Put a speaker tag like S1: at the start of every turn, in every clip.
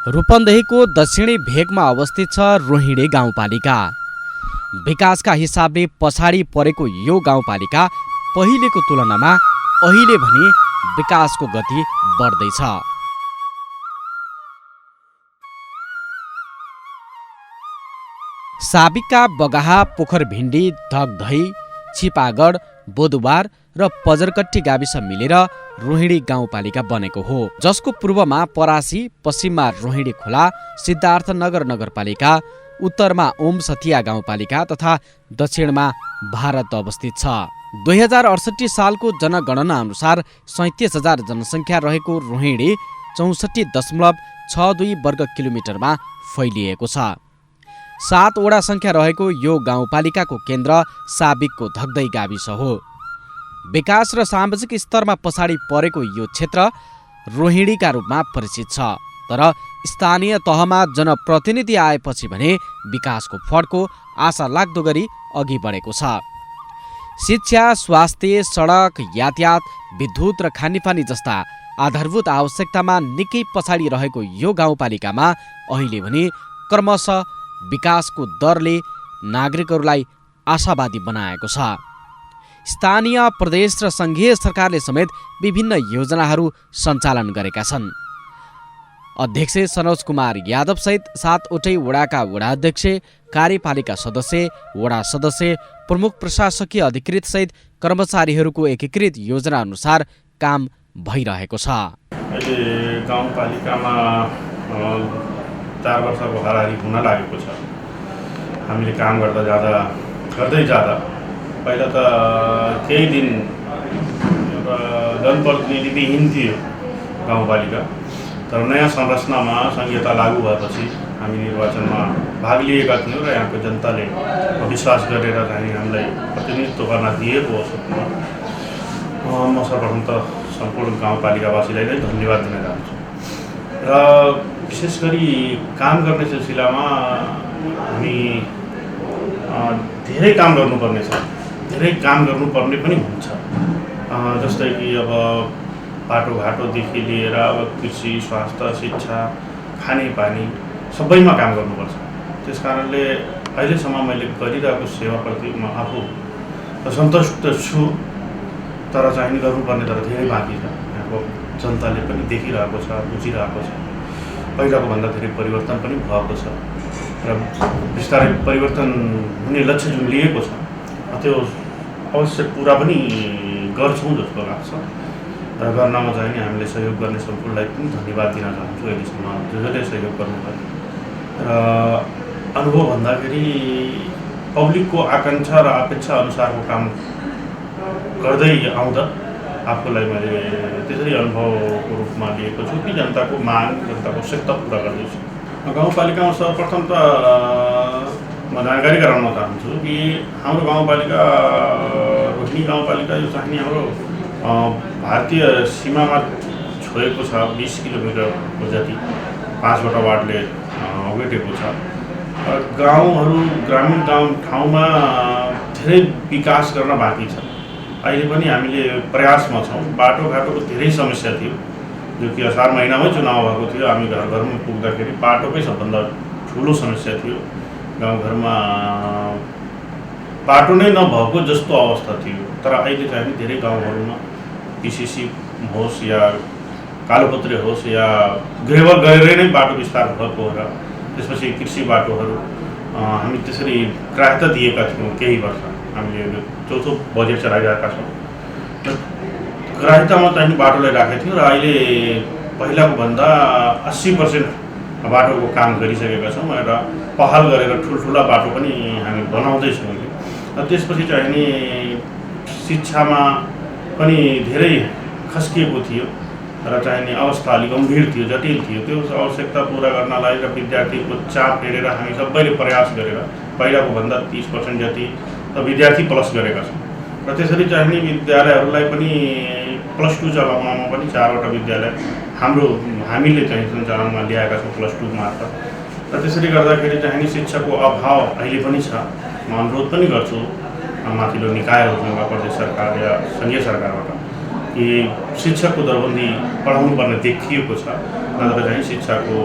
S1: रूपन्देहीको दक्षिणी भेगमा अवस्थित छ रोहिणी गाउँपालिका। विकासका हिसाबले पछाडि परेको यो गाउँपालिका पहिलेको तुलनामा अहिले भने विकासको गति बढ्दैछ। साबिकका बगाहा, पोखरभिण्डी, धगधई, छिपागढ, बोदुवार र पजरकट्टी गाविस मिलेर रोहिणी गाउँपालिका बनेको हो, जसको पूर्वमा परासी, पश्चिममा रोहिणी खोला, सिद्धार्थनगर नगरपालिका, उत्तरमा ओम सथिया गाउँपालिका तथा दक्षिणमा भारत अवस्थित छ। 2068 सालको जनगणना अनुसार 37,000 जनसङ्ख्या रहेको रोहिणी 64.62 वर्ग किलोमिटरमा फैलिएको छ। 7 वडा सङ्ख्या रहेको यो गाउँपालिकाको केन्द्र साबिकको धगधई गाविस हो। विकास र सामाजिक स्तरमा पछाडि परेको यो क्षेत्र रोहिणीका रूपमा परिचित छ, तर स्थानीय तहमा जनप्रतिनिधि आएपछि भने विकासको फड्को आशा लाग्दो गरी अघि बढेको छ। शिक्षा, स्वास्थ्य, सडक, यातायात, विद्युत र खानेपानी जस्ता आधारभूत आवश्यकतामा निकै पछाडि रहेको यो गाउँपालिकामा अहिले भने क्रमशः विकासको दरले नागरिकहरूलाई आशावादी बनाएको छ। स्थानीय, प्रदेश र सङ्घीय सरकारले समेत विभिन्न योजनाहरू सञ्चालन गरेका छन्। अध्यक्ष सनोज कुमार यादव सहित 7वटै वडाका वडाध्यक्ष, कार्यपालिका सदस्य, वडा सदस्य, प्रमुख प्रशासकीय अधिकृत सहित कर्मचारीहरूको एकीकृत योजना अनुसार काम भइरहेको छ।
S2: अहिले गाउँपालिकामा 4 वर्षको हाराहारी हुन लागेको छ। हामीले काम गर्दै जाँदा पहिला त केही दिन जनप्रतिनिधिविहीन थियो गाउँपालिका, तर नयाँ संरचनामा संहिता लागू भएपछि हामी निर्वाचनमा भाग लिएका थियौँ र यहाँको जनताले विश्वास गरेर चाहिँ हामीलाई प्रतिनिधित्व गर्न दिएको अवसरमा म सर्वप्रथम त सम्पूर्ण गाउँपालिकावासीलाई नै धन्यवाद दिन चाहन्छु। र विशेष गरी काम गर्ने सिलसिलामा हामी धेरै काम गर्नुपर्ने छ, धेरै काम गर्नुपर्ने पनि हुन्छ। जस्तै कि अब बाटोघाटोदेखि लिएर अब कृषि, स्वास्थ्य, शिक्षा, खानेपानी सबैमा काम गर्नुपर्छ। त्यस कारणले अहिलेसम्म मैले गरिरहेको सेवाप्रति म आफू सन्तुष्ट छु, तर चाहिँ गर्नुपर्ने तर धेरै बाँकी छ। यहाँको जनताले पनि देखिरहेको छ, बुझिरहेको छ। पहिलाको भन्दा धेरै परिवर्तन पनि भएको छ र बिस्तारै परिवर्तन हुने लक्ष्य जुन लिएको छ त्यो अवश्य पुरा पनि गर्छौँ जस्तो लाग्छ। र गर्नमा चाहिँ नि हामीले सहयोग गर्ने सम्पूर्णलाई पनि धन्यवाद दिन चाहन्छु। अहिलेसम्म जसले सहयोग गर्नुभयो र अनुभव भन्दाखेरि पब्लिकको आकाङ्क्षा र अपेक्षा अनुसारको काम गर्दै आउँदा आफूलाई मैले त्यसरी अनुभवको रूपमा लिएको छु कि जनताको माग, जनताको आवश्यकता पुरा गर्दैछु। गाउँपालिकामा सर्वप्रथम त म जानकारी गराउन चाहन्छु कि हाम्रो गाउँपालिका रोहिणी गाउँपालिका यो चाहिँ हाम्रो भारतीय सीमामा छोएको छ। 20 किलोमिटरको जति 5वटा वार्डले ओगटेको छ। गाउँहरू, ग्रामीण गाउँ ठाउँमा धेरै विकास गर्न बाँकी छ। अहिले पनि हामीले प्रयासमा छौँ। बाटोघाटोको धेरै समस्या थियो, जो कि असार महिनामै चुनाव भएको थियो। हामी घर घरमा पुग्दाखेरि बाटोकै सबभन्दा ठुलो समस्या थियो। गाउँघरमा बाटो नै नभएको जस्तो अवस्था थियो। तर अहिले चाहिँ धेरै गाउँहरूमा पिसिसी होस् या कालोपत्रे होस् या ग्रेभल गरेर नै बाटो विस्तार भएको हो। र त्यसपछि कृषि बाटोहरू हामी त्यसरी ग्राह्यता दिएका थियौँ। केही वर्ष हामीले 4थो बजेट चलाइरहेका छौँ। ग्राह्यतामा चाहिँ बाटोलाई राखेको थियौँ र अहिले पहिलाको भन्दा 80% बाटोको काम गरिसकेका छौँ र पहल गरेर ठुल्ठुला बाटो पनि हामी बनाउँदैछौँ। र त्यसपछि चाहिँ नि शिक्षामा पनि धेरै खस्किएको थियो र चाहिँ नि अवस्था अलिक गम्भीर थियो, जटिल थियो। त्यो आवश्यकता पुरा गर्नलाई र विद्यार्थीको चाप हेरेर हामी सबैले प्रयास गरेर पहिलाको भन्दा 30% जति विद्यार्थी प्लस गरेका छौँ। र त्यसरी चाहिँ नि विद्यालयहरूलाई पनि +2 चलाउनमा पनि 4वटा विद्यालय हामीले चाहिँ सञ्चालनमा ल्याएका छौँ +2 मार्फत। र त्यसरी गर्दाखेरि चाहिँ नि शिक्षाको अभाव अहिले पनि छ। म अनुरोध पनि गर्छु माथिल्लो निकायहरूसँग, प्रदेश सरकार या सङ्घीय सरकारबाट कि शिक्षकको दरबन्दी बढाउनु पर्ने देखिएको छ, नत्र चाहिँ शिक्षाको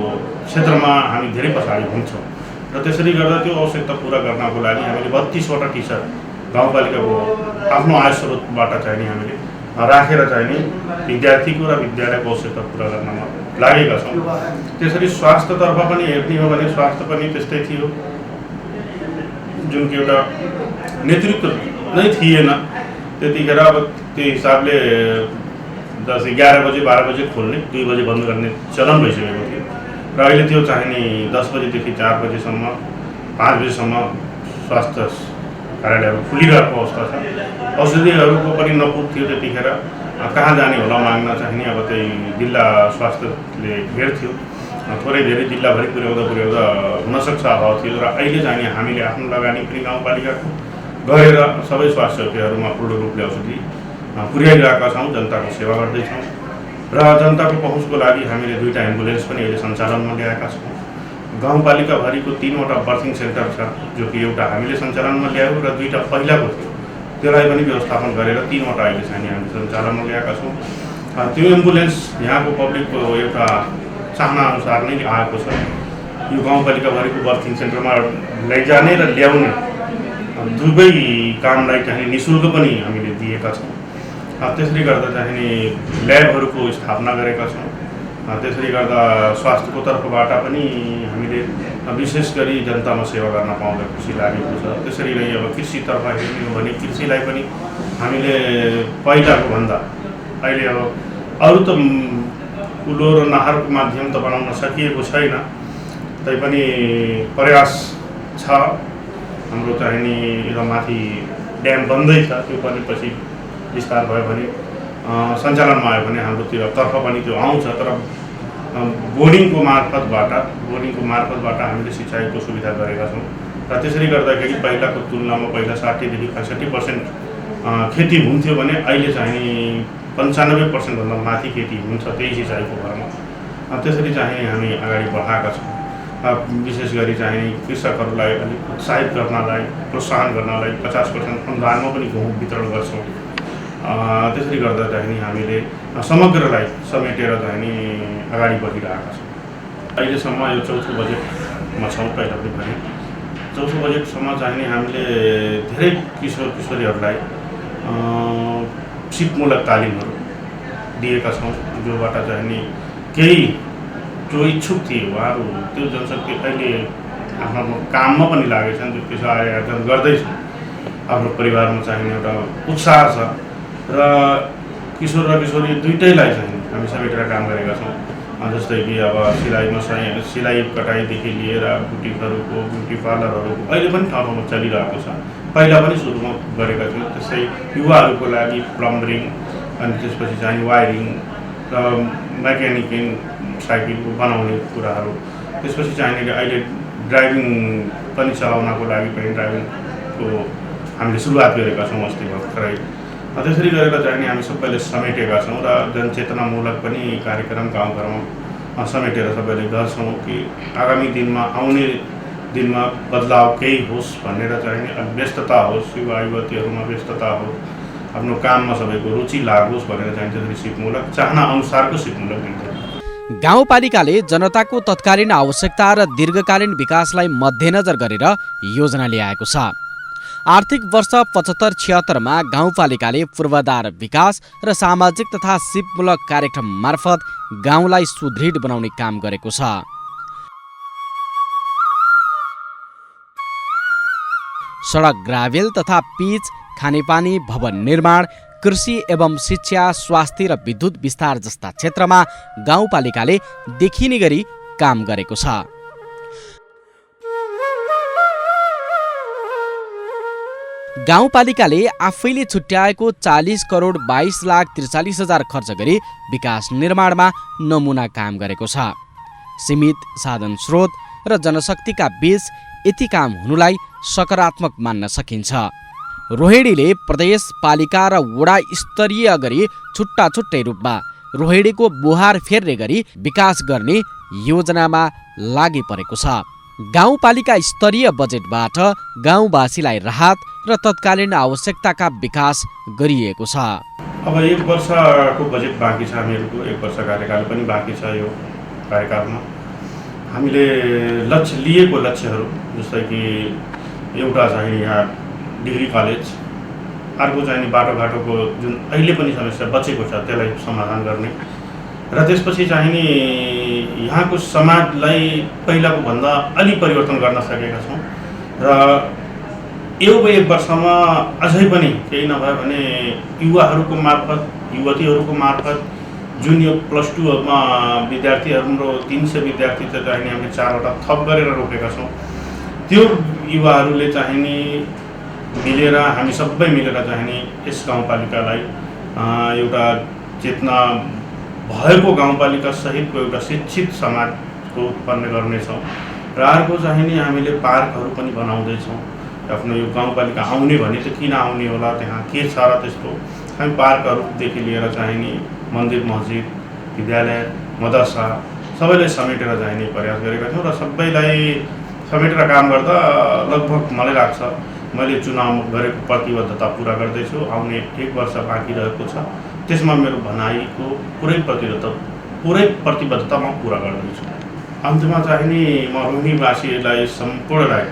S2: क्षेत्रमा हामी धेरै पछाडि हुन्छौँ र त्यसरी गर्दा त्यो आवश्यकता पुरा गर्नको लागि हामीले 32वटा टिचर गाउँपालिकाको आफ्नो आय स्रोतबाट चाहिँ नि हामीले राखेर चाहिँ नि विद्यार्थीको र विद्यालयको आवश्यकता पुरा गर्नमा लागेका छौँ। त्यसरी स्वास्थ्यतर्फ पनि हेर्ने हो भने स्वास्थ्य पनि त्यस्तै थियो, जुन कि एउटा नेतृत्व नै थिएन त्यतिखेर। अब त्यो हिसाबले 10, 11 बजे 12 बजे खोल्ने, 2 बजे बन्द गर्ने चलन भइसकेको थियो र अहिले त्यो चाहिँ नि 10 बजेदेखि 4 बजेसम्म 5 बजेसम्म स्वास्थ्य कार्यालयहरू खुलिरहेको अवस्था छ। औषधिहरूको पनि नपुग थियो त्यतिखेर, कहाँ जाने होला माग्न चाहिँ नि अब त्यही जिल्ला स्वास्थ्यले घेर्थ्यो, थोरै धेरै जिल्लाभरि पुर्याउँदा हुनसक्छ अभाव थियो र अहिले चाहिँ हामीले आफ्नो लगानी पनि गाउँपालिकाको गरेर सबै स्वास्थ्य चौकीहरूमा पूर्ण रूपले औषधि पुर्याइरहेका छौँ, जनताको सेवा गर्दैछौँ र जनताको पहुँचको लागि हामीले 2टा एम्बुलेन्स पनि अहिले सञ्चालनमा ल्याएका छौँ। गाउँपालिकाभरिको 3वटा बर्थिङ सेन्टर छ, जो कि एउटा हामीले सञ्चालनमा ल्यायौँ र 2टा पहिलाको थियो, त्यसलाई पनि व्यवस्थापन गरेर 3वटा अहिले चाहिँ हामीले सञ्चालनमा ल्याएका छौँ। त्यो एम्बुलेन्स यहाँको पब्लिकको एउटा चाहना अनुसार नै आएको छ। यो गाउँपालिकाभरिको बर्थिङ सेन्टरमा लैजाने र ल्याउने दुवै कामलाई चाहिँ निःशुल्क पनि हामीले दिएका छौँ। त्यसरी गर्दा चाहिँ ल्याबहरूको स्थापना गरेका छौँ। त्यसरी गर्दा स्वास्थ्यको तर्फबाट पनि हामीले विशेष गरी जनतामा सेवा गर्न पाउँदा खुसी लागेको छ। त्यसरी नै अब कृषितर्फ हेर्ने हो भने कृषिलाई पनि हामीले पहिलाको भन्दा अहिले अब अरू त कुलो र नहरको माध्यम त बनाउन सकिएको छैन, तैपनि प्रयास छ हाम्रो चाहिँ नि। र माथि ड्याम बन्दैछ, त्यो पनि पछि विस्तार भयो भने सञ्चालनमा आयो भने हाम्रोतिर तर्फ पनि त्यो आउँछ। तर बोर्डिङको मार्फतबाट हामीले सिँचाइको सुविधा गरेका छौँ र त्यसरी गर्दाखेरि पहिलाको तुलनामा पहिला 60देखि 65% खेती हुन्थ्यो भने अहिले चाहिँ 95% भन्दा माथि खेती हुन्छ त्यही सिँचाइको भरमा। त्यसरी चाहिँ हामी अगाडि बढाएका छौँ। विशेष गरी चाहिँ कृषकहरूलाई अलिक उत्साहित गर्नलाई, प्रोत्साहन गर्नलाई 50% अनुदानमा पनि गहुँ वितरण गर्छौँ। त्यसरी गर्दा चाहिँ हामीले समग्रलाई समेटेर चाहिँ अगाडि बढिरहेका छौँ। अहिलेसम्म यो 4थो बजेटमा छौँ। पहिला पनि भने 4थो बजेटसम्म चाहिँ हामीले धेरै किशोर किशोरीहरूलाई सिपमूलक तालिमहरू दिएका छौँ, जोबाट चाहिँ केही जो इच्छुक थिए उहाँहरू त्यो जनशक्ति अहिले आफ्नो काममा पनि लागेछन्, त्यो पेसा आर्जन गर्दैछन्। आफ्नो परिवारमा चाहिने एउटा उत्साह छ र किशोर र किशोरी दुइटैलाई चाहिँ हामी समेटेर काम गरेका छौँ। जस्तै कि अब सिलाइ कटाइदेखि लिएर बुटिकहरूको, ब्युटी पार्लरहरूको अहिले पनि ठाउँ ठाउँमा चलिरहेको छ, पहिला पनि सुरुमा गरेका थियौँ। त्यसै युवाहरूको लागि प्लम्बरिङ, अनि त्यसपछि चाहिँ वायरिङ र मेकानिकिङ, साइकलको बनाउने कुराहरू, त्यसपछि चाहिने अहिले ड्राइभिङ पनि चलाउनको लागि पनि ड्राइभिङको हामीले सुरुवात गरेका छौँ अस्ति भर्खरै। त्यसरी गरेर चाहिँ हामी सबैले समेटेका छौँ र जनचेतनामूलक पनि कार्यक्रम गाउँ घरमा समेटेर सबैले गर्छौँ कि आगामी दिनमा आउने दिनमा बदलाव केही होस् भनेर चाहिँ व्यस्तता होस्, युवा युवतीहरूमा व्यस्तता होस्, आफ्नो काममा सबैको रुचि लागोस् भनेर चाहिँ त्यसरी सिपमूलक चाहना अनुसारको सिपमूलक दिन्छ।
S1: गाउँपालिकाले जनताको तत्कालीन आवश्यकता र दीर्घकालीन विकासलाई मध्यनजर गरेर योजना ल्याएको छ। आर्थिक वर्ष 75-76मा गाउँपालिकाले पूर्वाधार विकास र सामाजिक तथा सिपमूलक कार्यक्रम मार्फत गाउँलाई सुदृढ बनाउने काम गरेको छ। सडक, ग्राभेल तथा पिच, खानेपानी, भवन निर्माण, कृषि एवं शिक्षा, स्वास्थ्य र विद्युत विस्तार जस्ता क्षेत्रमा गाउँपालिकाले देखिने गरी काम गरेको छ। गाउँपालिकाले आफैले छुट्याएको 40 करोड 22,43,000 खर्च गरी विकास निर्माणमा नमुना काम गरेको छ। सीमित साधन स्रोत र जनशक्तिका बीच यति काम हुनुलाई सकारात्मक मान्न सकिन्छ। रोहिणीले प्रदेश पालिका र वडा स्तरीय गरी छुट्टा छुट्टै रूपमा रोहिणीको बुहार फेर्ने गरी विकास गर्ने योजनामा लागि परेको छ। गाउँपालिका स्तरीय बजेटबाट गाउँवासीलाई राहत र तत्कालीन आवश्यकताका विकास गरिएको छ।
S2: अब 1 वर्षको बजेट बाँकी छ हामीहरूको, 1 वर्ष कार्यकाल पनि बाँकी छ। यो कार्यकालमा हामीले लिएको लक्ष्यहरू जस्तै कि एउटा चाहिँ यहाँ डिग्री कलेज, अर्को चाहिँ बाटोघाटोको जुन अहिले पनि समस्या बचेको छ त्यसलाई समाधान गर्ने, र त्यसपछि चाहिँ नि यहाँको समाजलाई पहिलाको भन्दा अलि परिवर्तन गर्न सकेका छौँ। र यो 1 वर्षमा अझै पनि केही नभए भने युवाहरूको मार्फत, युवतीहरूको मार्फत जुन यो +2मा विद्यार्थीहरू, हाम्रो 300 विद्यार्थी चाहिँ हामीले 4वटा थप गरेर रोकेका छौँ। त्यो युवाहरूले चाहिँ नि मिलेर, हामी सबै मिलेर चाहिँ नि यस गाउँपालिकालाई एउटा चेतना भएको गाउँपालिका सहितको एउटा शिक्षित समाजको उत्पन्न गर्नेछौँ। र अर्को चाहिँ नि हामीले पार्कहरू पनि बनाउँदैछौँ। आफ्नो यो गाउँपालिका आउने भने त किन आउने होला, त्यहाँ के छ र त्यस्तो हामी पार्कहरूदेखि लिएर चाहिँ नि मन्दिर, मस्जिद, विद्यालय, मदरसा सबैलाई समेटेर जाने प्रयास गरेका छौँ। र सबैलाई समेटेर काम गर्दा लगभग मलाई लाग्छ मैले चुनाव गरेको प्रतिबद्धता पुरा गर्दैछु। आउने 1 वर्ष बाँकी रहेको छ, त्यसमा मेरो भनाइको पुरै प्रतिबद्धता म पुरा गर्दैछु। अन्त्यमा चाहिँ नि म रोहिणीवासीलाई सम्पूर्णलाई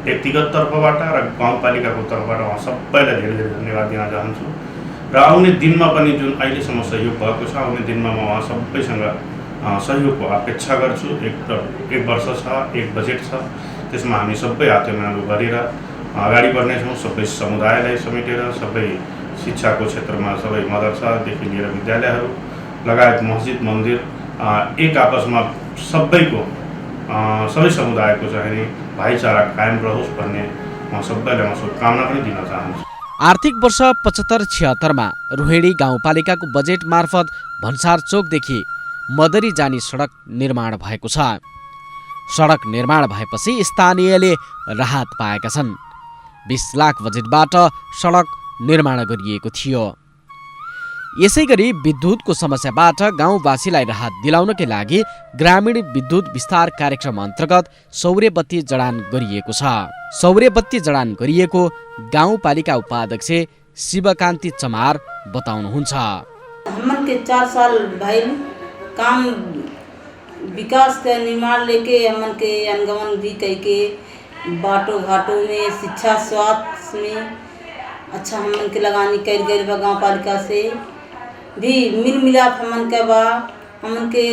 S2: व्यक्तिगत तर्फबाट र गाउँपालिकाको तर्फबाट म सबैलाई धेरै धेरै धन्यवाद दिन चाहन्छु। र आउने दिनमा पनि जुन अहिलेसम्म सहयोग भएको छ, आउने दिनमा म उहाँ सबैसँग सहयोगको अपेक्षा गर्छु। 1 वर्ष छ, 1 बजेट छ, त्यसमा हामी सबै हातेमालो गरेर अगाडि बढ्नेछौँ। सबै समुदायलाई समेटेर, सबै शिक्षाको क्षेत्रमा सबै मदरसादेखि लिएर विद्यालयहरू लगायत मस्जिद, मन्दिर एक आपसमा सबैको सबै समुदायको चाहिँ भाइचारा कायम रहोस् भन्ने म सबैलाई म शुभकामना पनि दिन चाहन्छु।
S1: आर्थिक वर्ष 75-76मा रोहिणी गाउँपालिकाको बजेट मार्फत भन्सार चोकदेखि मदरी जाने सडक निर्माण भएको छ। सडक निर्माण भएपछि स्थानीयले राहत पाएका छन्। 20 लाख बजेटबाट सडक निर्माण गरिएको थियो। यसैगरी विद्युतको समस्याबाट गाउँवासीलाई राहत दिलाउनकै लागि ग्रामीण विद्युत विस्तार कार्यक्रम अन्तर्गत सौर्य बत्ती जडान गरिएको छ। सौर्य बत्ती जडान गरिएको गाउँपालिका उपाध्यक्ष शिवकान्ति चमार बताउनुहुन्छ।
S3: हमन के 4 साल भइल काम विकास के निर्माण लेके हमन के अनुगमन भी करके बाटो घाटों में, शिक्षा, स्वास्थ्य में अच्छा हमन के लगानी कर गए बा। गाँव पालिका से भी मिल मिलाप हमन के बा। हमन के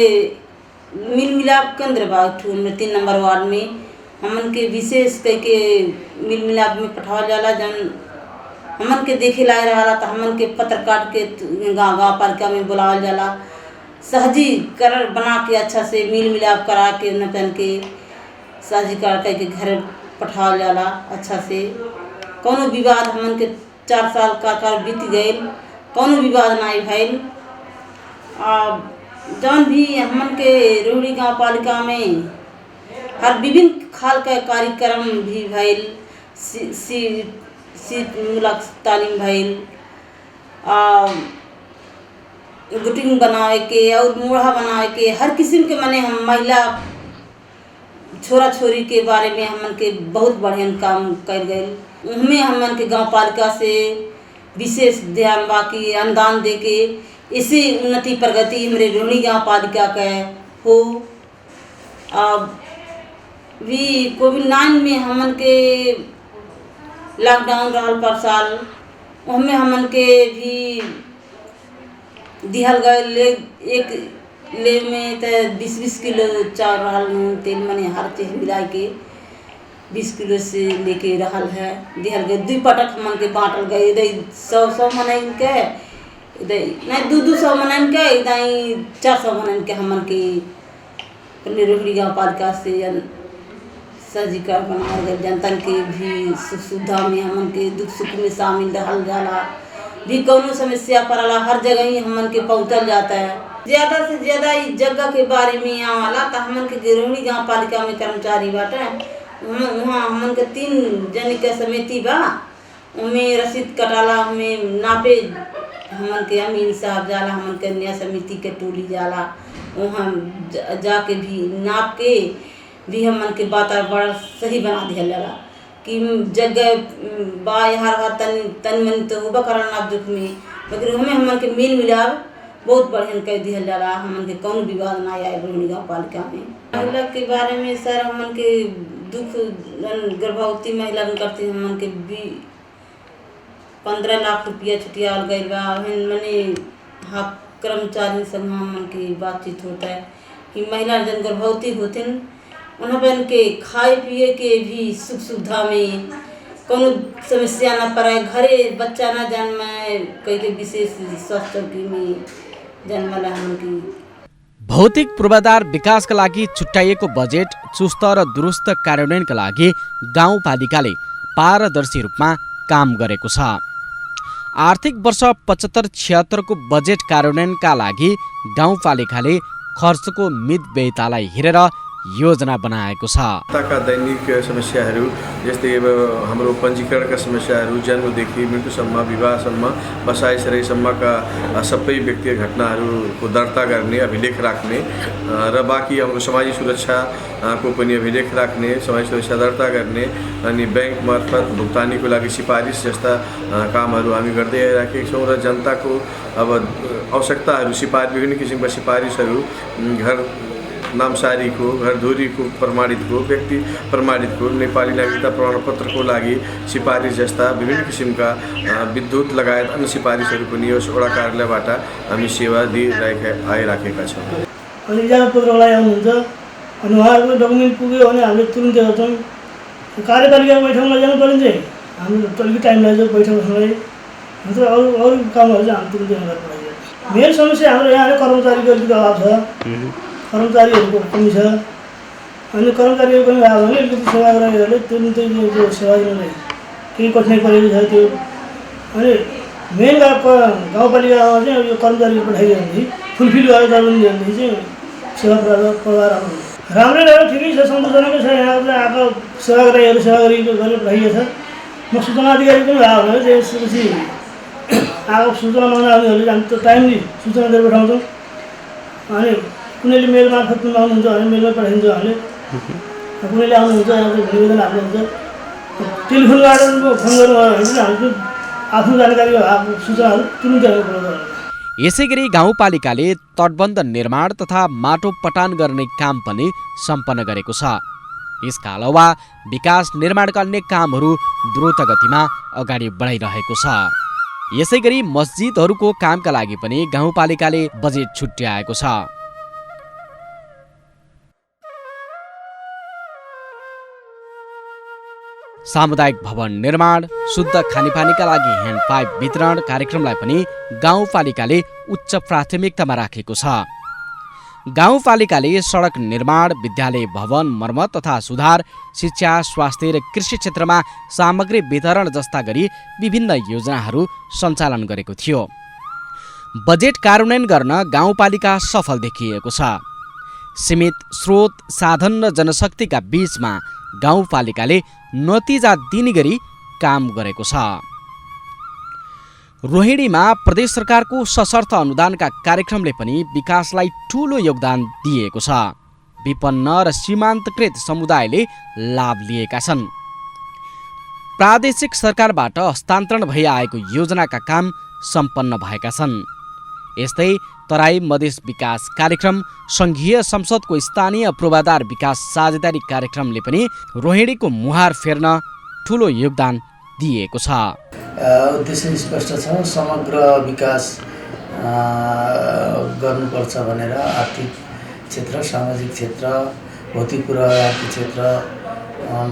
S3: मिल मिलाप केंद्र बा 3 नंबर वार्ड में हमन के विशेष करके मिल मिलाप में पठावल जाला। जन हमन के देखे लाए रहा तो हमन के पत्र काट के गाँव पालिका में बुलावल जाला। सहजीकरण बना के अच्छा से मिल मिलाप करा के नपन के सहजीकरण करके घर पठावल जाला। अच्छा से कौनो विवाद हमन के 4 साल का बीत गए, कौनो विवाद नहीं भइल। जौन भी हमन के रोहिणी गाँव पालिका में हर विभिन्न खाल का कार्यक्रम भी भइल। मूलक तालीम भइल, गुटिंग बनाए के और मूढ़ा बनाए के हर किस्म के मने हम महिला छोरा छोरी के बारे में हमन के बहुत बढ़िया काम कर गए। उनमें हमन के गाँव पालिका से विशेष ध्यान बाकी अनुदान दे के इसी उन्नति प्रगति हमारे रोहिणी गाँव पालिका का हो। भी कोविड-19 में हमन के लॉकडाउन रहल पर साल, उनमें हमन के भी दिहल गए एक ले में तो 20-20 किलो चावल रहल, नून तेल मने हर चीज़ मिला के 20 किलो से लेके रहल है दिहल गए। 2 पटक हमन के बांटल गए। इधर 100 मनन के, इधर नहीं 200 मनन के, इधर 400 मनन के हमन के अपने रोहिणी गाँव पालिका से सहजीकरण बनाए गए। जनतन के भी सुविधा में हमन के दुख सुख में शामिल रहल जाला। भी कौनो समस्या पड़ला हर जगह ही हमन के पहुँचल जाता है। ज़्यादा से ज़्यादा इस जगह के बारे में आवाला तो हमन के रोहिणी गाँव पालिका में कर्मचारी बाटे। वहाँ हमन के 3 जन के समिति बा, उनमें रसीद कटाला, हमें नापे हमन के अमीन साहब जाला, हमन के न्याय समिति के टोली जाला, वहाँ जाके भी नाप के भी हमन के वातावरण सही बना दिया जाला। कि जगह बा यहाँ तन मन तो होबा करना नाजुक में, मगर हमें हमन के मेल मिलाप बहुत बढ़िया कह दिहल जाला। हमन के कौन विवाद ना आए रोहिणी गाँव पालिका में। महिला के बारे में सर हमन के दुख गर्भवती महिला करते हमन के 15 लाख रुपया छुटिया गई बा। मने हाँ कर्मचारी संग हमन की बातचीत होता है कि महिला जन गर्भवती होते उन्हें के खाए पिए के भी सुख सुविधा में कोनो समस्या न पड़े, घरे बच्चा न जन्मे, कई के विशेष स्वास्थ्य चौकी में जन्मला हमन की।
S1: भौतिक पूर्वाधार विकासका लागि छुट्याइएको बजेट चुस्त र दुरुस्त कार्यान्वयनका लागि गाउँपालिकाले पारदर्शी रूपमा काम गरेको छ। आर्थिक वर्ष 75-76 को बजेट कार्यान्वयनका लागि गाउँपालिकाले खर्चको मितव्ययतालाई हेरेर योजना बनाएको छ।
S4: का दैनिक समस्याहरू जस्तै हाम्रो पञ्जीकरणका समस्याहरू, जन्मदेखि मृत्युसम्म, विवाहसम्म, बसाइसराईसम्मका सबै व्यक्तिगत घटनाहरूको दर्ता गर्ने, अभिलेख राख्ने र बाँकी हाम्रो समाजिक सुरक्षाको पनि अभिलेख राख्ने, समाजिक सुरक्षा दर्ता गर्ने अनि ब्याङ्क मार्फत भुक्तानीको लागि सिफारिस जस्ता कामहरू हामी गर्दै आइराखेका छौँ र जनताको अब आवश्यकताहरू विभिन्न किसिमका सिफारिसहरू घर नामसारीको, घरधुरीको प्रमाणितको, व्यक्ति प्रमाणितको, नेपाली नागरिकता प्रमाणपत्रको लागि सिफारिस जस्ता विभिन्न किसिमका विद्युत लगायत अन्य सिफारिसहरू पनि यस वडा कार्यालयबाट हामी सेवा आइराखेका छौँ।
S5: अनि इजाजतपत्रलाई आउनुहुन्छ अनि उहाँहरूको डकुमेन्ट पुग्यो भने हामीले तुरुन्तै गर्छौँ। कार्यपालिका बैठकमा जानु पर्यो चाहिँ हाम्रो अलिकति टाइम लाग्छ बैठक बस्नलाई, अन्त अरू कामहरू चाहिँ हामी तुरुन्तै गर्न पर्छ। मेन समस्या हाम्रो यहाँ कर्मचारीको अलिकति अभाव छ, कर्मचारीहरूको कमी छ। अनि कर्मचारीहरू पनि आयो भने अलिकति सेवा गरेर तुरुन्तै त्यो सेवा दिनलाई केही कठिनाइ परेको छ त्यो। अनि मेन गाउँपालिकामा चाहिँ यो कर्मचारीहरू पठाइदियो भनेदेखि फुलफिल गरेर भनेदेखि चाहिँ सेवा प्रभाव राम्रै रह्यो, ठिकै छ, सन्तोषजनकै छ। यहाँ चाहिँ आएको सेवाग्राहीहरू सेवा गरेर पठाइएको छ। म सूचना अधिकारी पनि भयो भने त्यसपछि आएको सूचना माग्नेहरूले हामी त्यो टाइमली सूचना दिएर पठाउँछौँ। अनि कुनैले मेल मार्फत पनि आउनुहुन्छ भने मेलमै पठाइदिन्छ उहाँले, कुनैले आउनुहुन्छ यहाँ चाहिँ निवेदन हाल्नुहुन्छ, टेलिफोनबाट फोन गर्नुभयो भने चाहिँ हामी आफ्नो जानकारी सूचनाहरू तुरुन्तै हामी उपलब्ध गराउँछौँ।
S1: यसैगरी गाउँपालिकाले तटबन्ध निर्माण तथा माटो पटान गर्ने काम पनि सम्पन्न गरेको छ। यसका अलावा विकास निर्माणका अन्य कामहरू द्रुत गतिमा अगाडि बढाइरहेको छ। यसैगरी मस्जिदहरूको कामका लागि पनि गाउँपालिकाले बजेट छुट्याएको छ। सामुदायिक भवन निर्माण, शुद्ध खानेपानीका लागि ह्यान्डपाइप वितरण कार्यक्रमलाई पनि गाउँपालिकाले उच्च प्राथमिकतामा राखेको छ। गाउँपालिकाले सडक निर्माण, विद्यालय भवन मर्मत तथा सुधार, शिक्षा, स्वास्थ्य र कृषि क्षेत्रमा सामग्री वितरण जस्ता गरी विभिन्न योजनाहरू सञ्चालन गरेको थियो। बजेट कार्यान्वयन गर्न गाउँपालिका सफल देखिएको छ। सीमित स्रोत, साधन र जनशक्तिका बीचमा गाउँपालिकाले नतिजा दिने गरी काम गरेको छ। रोहिणीमा प्रदेश सरकारको सशर्त अनुदानका कार्यक्रमले पनि विकासलाई ठूलो योगदान दिएको छ। विपन्न र सीमान्तकृत समुदायले लाभ लिएका छन्। प्रादेशिक सरकारबाट हस्तान्तरण भई आएको योजनाका काम सम्पन्न भएका छन्। यस्तै तराई मधेस विकास कार्यक्रम, सङ्घीय संसदको स्थानीय पूर्वाधार विकास साझेदारी कार्यक्रमले पनि रोहिणीको मुहार फेर्न ठूलो योगदान दिएको छ।
S6: उद्देश्य स्पष्ट छ, समग्र विकास गर्नुपर्छ भनेर आर्थिक क्षेत्र, सामाजिक क्षेत्र, भौतिक पूर्वाधारको क्षेत्र,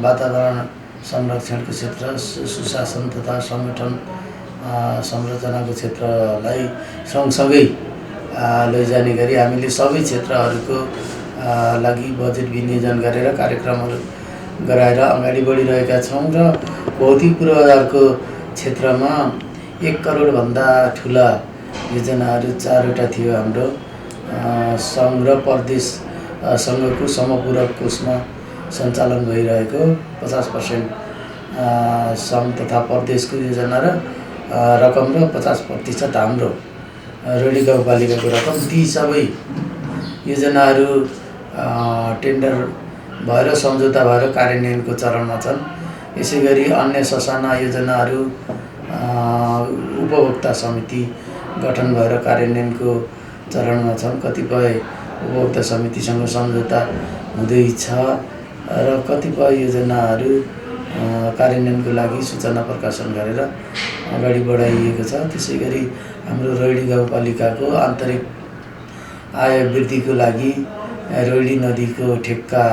S6: वातावरण संरक्षणको क्षेत्र, सुशासन तथा सङ्गठन संरचनाको क्षेत्रलाई सँगसँगै लैजाने गरी हामीले सबै क्षेत्रहरूको लागि बजेट विनियोजन गरेर कार्यक्रमहरू गराएर अगाडि बढिरहेका छौँ। र भौतिक पूर्वाधारको क्षेत्रमा 1 करोडभन्दा ठुला योजनाहरू 4वटा थियो। हाम्रो सङ्घ र प्रदेश सङ्घको समपूरक कोषमा सञ्चालन भइरहेको 50% सङ्घ तथा प्रदेशको योजना र रकम र 50% हाम्रो रोहिणी गाउँपालिकाको रकम, ती सबै योजनाहरू टेन्डर भएर सम्झौता भएर कार्यान्वयनको चरणमा छन्। यसै गरी अन्य ससाना योजनाहरू उपभोक्ता समिति गठन भएर कार्यान्वयनको चरणमा छन्। कतिपय उपभोक्ता समितिसँग सम्झौता हुँदैछ र कतिपय योजनाहरू कार्यान्वयनको लागि सूचना प्रकाशन गरेर अगाडि बढाइएको छ। त्यसै गरी हाम्रो रोहिणी गाउँपालिकाको आन्तरिक आय वृद्धिको लागि रोहिणी नदीको ठेक्का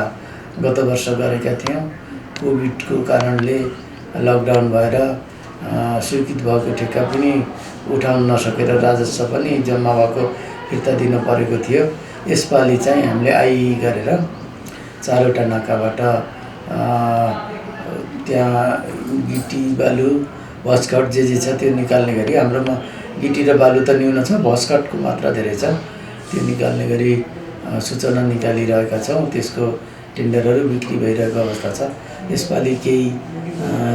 S6: गत वर्ष गरेका थियौँ। कोभिडको कारणले लकडाउन भएर स्वीकृत भएको ठेक्का पनि उठाउन नसकेर राजस्व पनि जम्मा भएको फिर्ता दिन परेको थियो। यसपालि चाहिँ हामीले आइ गरेर 4वटा नाकाबाट त्यहाँ गिटी बालु भस्कट जे छ त्यो निकाल्ने गरी, हाम्रोमा गिटी र बालु त न्यून छ, भस्कटको मात्रा धेरै छ, त्यो निकाल्ने गरी सूचना निकालिरहेका छौँ। त्यसको टेन्डरहरू बिक्री भइरहेको अवस्था छ। यसपालि केही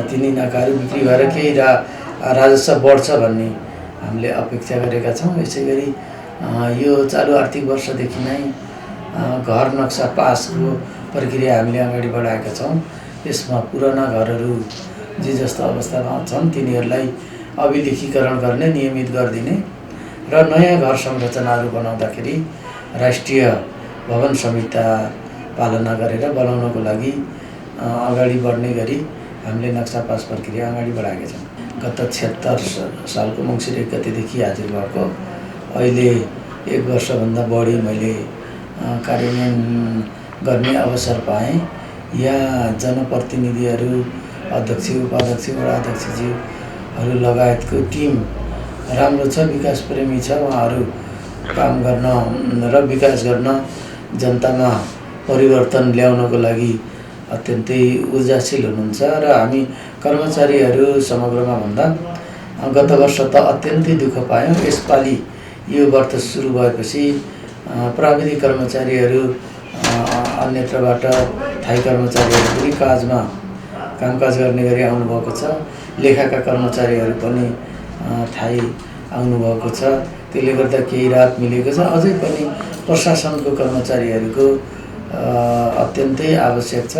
S6: तिनी नाकाहरू बिक्री भएर केही राजस्व बढ्छ भन्ने हामीले अपेक्षा गरेका छौँ। यसै गरी यो चालु आर्थिक वर्षदेखि नै घर नक्सा पासको प्रक्रिया हामीले अगाडि बढाएका छौँ। यसमा पुराना घरहरू जे जस्तो अवस्थामा छन् तिनीहरूलाई अभिलेखीकरण गर्ने, नियमित गरिदिने र नयाँ घर संरचनाहरू बनाउँदाखेरि राष्ट्रिय भवन संहिता पालना गरेर बनाउनको लागि अगाडि बढ्ने गरी हामीले नक्सा पास प्रक्रिया अगाडि बढाएका छौँ। गत 76 सालको मङ्सिर 1 गतेदेखि हाजिर भएको अहिले 1 वर्षभन्दा बढी मैले कार्यान्वयन गर्ने अवसर पाएँ। यहाँ जनप्रतिनिधिहरू, अध्यक्ष, उपाध्यक्ष, वडा अध्यक्षज्यूहरू लगायतको टिम राम्रो छ, विकास प्रेमी छ। उहाँहरू काम गर्न र विकास गर्न, जनतामा परिवर्तन ल्याउनको लागि अत्यन्तै ऊर्जाशील हुनुहुन्छ र हामी कर्मचारीहरू समग्रमा भन्दा गत वर्ष त अत्यन्तै दुःख पायौँ। यसपालि यो वर्ष सुरु भएपछि प्राविधिक कर्मचारीहरू, अन्यत्रबाट थाई कर्मचारीहरू पनि कामकाज गर्ने गरी आउनुभएको छ। लेखाका कर्मचारीहरू पनि थाई आउनुभएको छ। त्यसले गर्दा केही राहत मिलेको छ। अझै पनि प्रशासनको कर्मचारीहरूको अत्यन्तै आवश्यक छ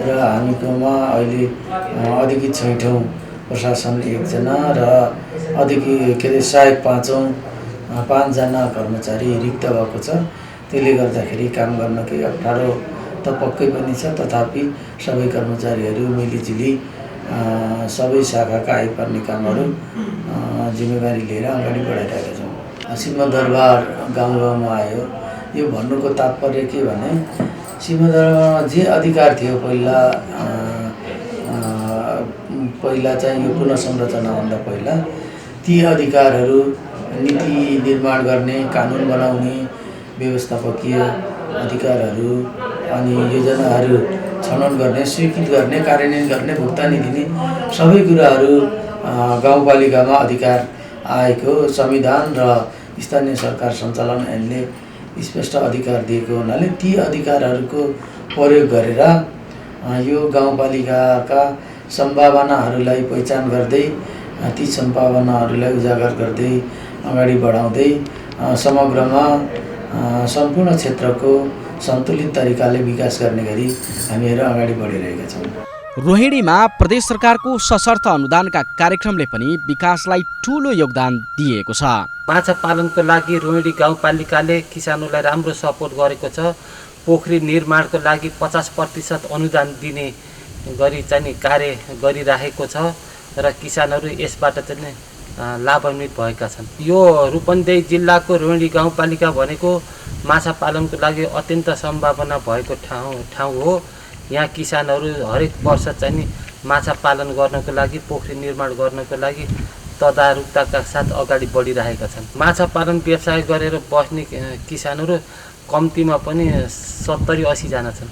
S6: र हामीकोमा अहिले अधिकृत 6औँ प्रशासन 1 जना र सहायक 5जना कर्मचारी रिक्त भएको छ। त्यसले गर्दाखेरि काम गर्न केही अप्ठ्यारो त पक्कै पनि छ। तथापि सबै कर्मचारीहरू मिलिजुली सबै शाखाका आइपर्ने कामहरू जिम्मेवारी लिएर अगाडि बढाइरहेका छौँ। सिंहदरबार गाउँ-गाउँमा आयो। यो भन्नुको तात्पर्य के भने सिंहदरबारमा जे अधिकार थियो पहिला चाहिँ यो पुनर्संरचनाभन्दा पहिला ती अधिकारहरू नीति निर्माण गर्ने, कानुन बनाउने, व्यवस्थापकीय अधिकारहरू अनि योजनाहरू छनौट गर्ने, स्वीकृत गर्ने, कार्यान्वयन गर्ने, भुक्तानी दिने सबै कुराहरू गाउँपालिकामा अधिकार आएको संविधान र स्थानीय सरकार सञ्चालन ऐनले स्पष्ट अधिकार दिएको हुनाले ती अधिकारहरूको प्रयोग गरेर यो गाउँपालिकाका सम्भावनाहरूलाई पहिचान गर्दै, ती सम्भावनाहरूलाई उजागर गर्दै अगाडि बढाउँदै समग्रमा सम्पूर्ण क्षेत्रको सन्तुलित तरिकाले विकास गर्ने गरी हामीहरू अगाडि बढिरहेका छौँ।
S1: रोहिणीमा प्रदेश सरकारको सशर्त अनुदानका कार्यक्रमले पनि विकासलाई ठूलो योगदान दिएको छ।
S7: माछा पालनको लागि रोहिणी गाउँपालिकाले किसानहरूलाई राम्रो सपोर्ट गरेको छ। पोखरी निर्माणको लागि 50% अनुदान दिने गरी चाहिँ कार्य गरिरहेको छ र किसानहरू यसबाट चाहिँ लाभान्वित भएका छन्। यो रूपन्देही जिल्लाको रोहिणी गाउँपालिका भनेको माछा पालनको लागि अत्यन्त सम्भावना भएको ठाउँ हो। यहाँ किसानहरू हरेक वर्ष चाहिँ माछा पालन गर्नको लागि, पोखरी निर्माण गर्नको लागि तदारुकताका साथ अगाडि बढिरहेका छन्। माछा पालन व्यवसाय गरेर बस्ने किसानहरू कम्तीमा पनि 70-80 जना छन्।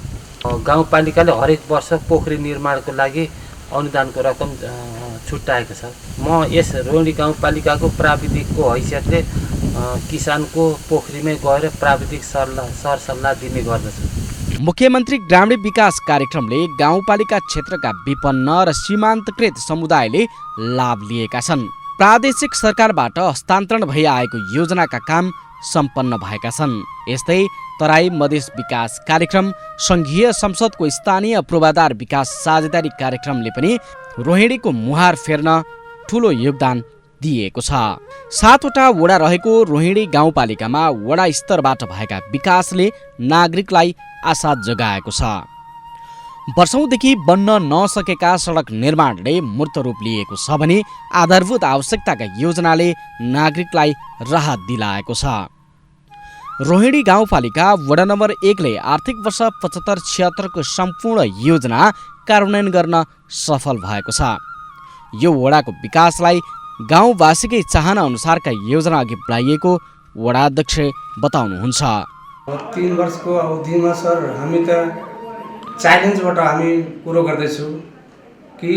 S7: गाउँपालिकाले हरेक वर्ष पोखरी निर्माणको लागि अनुदानको रकम छुट्याएको छ। म यस रोहिणी गाउँपालिकाको प्राविधिकको हैसियतले किसानको पोखरीमै गएर प्राविधिक सरसल्लाह दिने गर्दछु।
S1: मुख्यमन्त्री ग्रामीण विकास कार्यक्रमले गाउँपालिका क्षेत्रका विपन्न र सीमान्तकृत समुदायले लाभ लिएका छन्। प्रादेशिक सरकारबाट हस्तान्तरण भई आएको योजनाका काम सम्पन्न भएका छन्। यस्तै तराई मधेस विकास कार्यक्रम, सङ्घीय संसदको स्थानीय पूर्वाधार विकास साझेदारी कार्यक्रमले पनि रोहिणीको मुहार फेर्न ठूलो योगदान दिएको छ। 7वटा वडा रहेको रोहिणी गाउँपालिकामा वडा स्तरबाट भएका विकासले नागरिकलाई आशा जगाएको छ। वर्षौंदेखि बन्न नसकेका सडक निर्माणले मूर्त रूप लिएको छ भने आधारभूत आवश्यकताका योजनाले नागरिकलाई राहत दिलाएको छ। रोहिणी गाउँपालिका वडा नम्बर 1 ले आर्थिक वर्ष 75-76 को सम्पूर्ण योजना कार्यान्वयन गर्न सफल भएको छ। यो वडाको विकासलाई गाउँवासीकै चाहना अनुसारका योजना अघि बढाइएको वडा अध्यक्ष बताउनुहुन्छ।
S8: 3 वर्षको अवधिमा सर हामी त च्यालेन्जबाट हामी पुरो गर्दैछौँ कि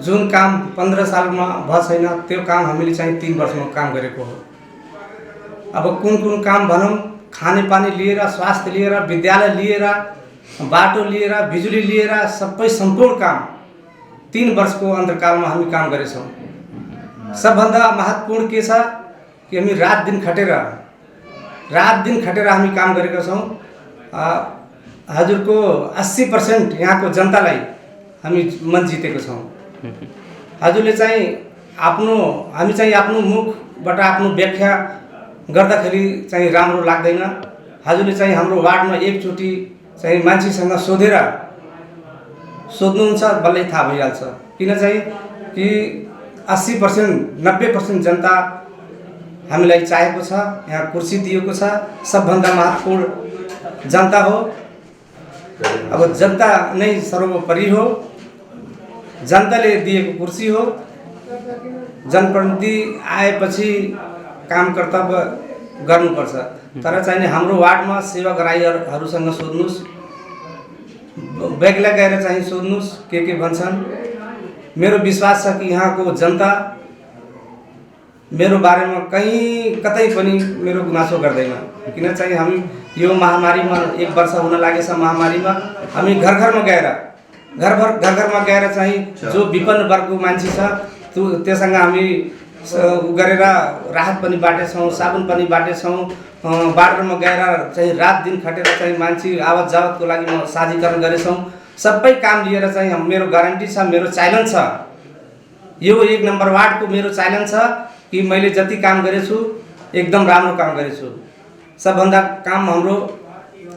S8: जुन काम 15 सालमा भयो छैन त्यो काम हामीले चाहिँ 3 वर्षमा काम गरेको हो। अब कुन काम भनौँ, खानेपानी लिएर, स्वास्थ्य लिएर, विद्यालय लिएर, बाटो लिएर, बिजुली लिएर सबै सम्पूर्ण काम 3 वर्षको अन्तरकालमा हामी काम गरेछौँ। सबभन्दा महत्त्वपूर्ण के छ कि हामी रात दिन खटेर हामी काम गरेका छौँ। हजुरको 80% यहाँको जनतालाई हामी मन जितेको छौँ। हजुरले चाहिँ हामी चाहिँ आफ्नो मुखबाट आफ्नो व्याख्या गर्दाखेरि चाहिँ राम्रो लाग्दैन। हजुरले चाहिँ हाम्रो वार्डमा एकचोटि चाहिँ मान्छेसँग सोध्नुहुन्छ बल्लै थाहा भइहाल्छ। किन चाहिँ कि 80% 90% जनता हामीलाई चाहेको छ, यहाँ कुर्सी दिएको छ। सबभन्दा महत्त्वपूर्ण जनता हो। अब जनता नै सर्वोपरि हो। जनताले दिएको कुर्सी हो। जनप्रतिनिधि आएपछि काम कर्तव्य गर्नुपर्छ। तर चाहिँ हाम्रो वार्डमा सेवाग्राहीहरूसँग सोध्नुहोस्, बेग्ला गएर चाहिँ सोध्नुहोस् के भन्छन्। मेरो विश्वास छ कि यहाँको जनता मेरो बारेमा कतै पनि मेरो गुनासो गर्दैन। किन चाहिँ हामी यो महामारीमा 1 वर्ष हुन लागेछ। महामारीमा हामी घर घरमा गएर चाहिँ जो विपन्न वर्गको मान्छे छ त्योसँग हामी गरेर राहत पनि बाँटेछौँ, साबुन पनि बाँटेछौँ। बाटोमा गएर चाहिँ रात दिन खटेर चाहिँ मान्छे आवत जावतको लागि म साझीकरण गरेछौँ। सबै काम लिएर चाहिँ मेरो ग्यारेन्टी छ, मेरो च्यालेन्ज छ। यो 1 नम्बर वार्डको मेरो च्यालेन्ज छ कि मैले जति काम गरेछु एकदम राम्रो काम गरेछु। सबभन्दा काम हाम्रो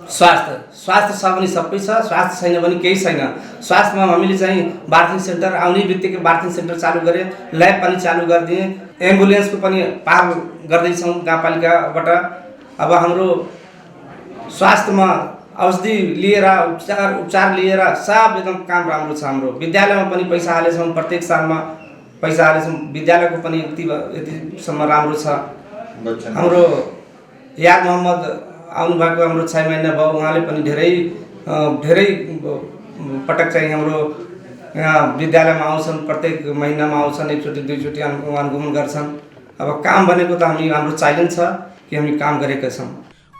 S8: स्वास्थ्य छ भने सबै छ, स्वास्थ्य छैन भने केही छैन। स्वास्थ्यमा हामीले चाहिँ बार्थिङ सेन्टर आउने बित्तिकै बार्थिङ सेन्टर चालू गरे, ल्याब पनि चालू गरिदिए, एम्बुलेन्सको पनि पहल गर्दैछौँ गाउँपालिकाबाट। अब हाम्रो स्वास्थ्यमा औषधि लिएर उपचार लिएर सब एकदम काम राम्रो छ। हाम्रो विद्यालयमा पनि पैसा हालेछौँ, प्रत्येक सालमा पैसा हालेछौँ। विद्यालयको पनि यतिसम्म राम्रो छ। हाम्रो याद मोहम्मद आउनुभएको हाम्रो 6 महिना भयो। उहाँले पनि धेरै पटक चाहिँ हाम्रो यहाँ विद्यालयमा आउँछन्, प्रत्येक महिनामा आउँछन्, एकचोटि दुईचोटि अनुगमन गर्छन्। अब काम भनेको त हाम्रो च्यालेन्ज छ कि हामी काम गरेका छौँ।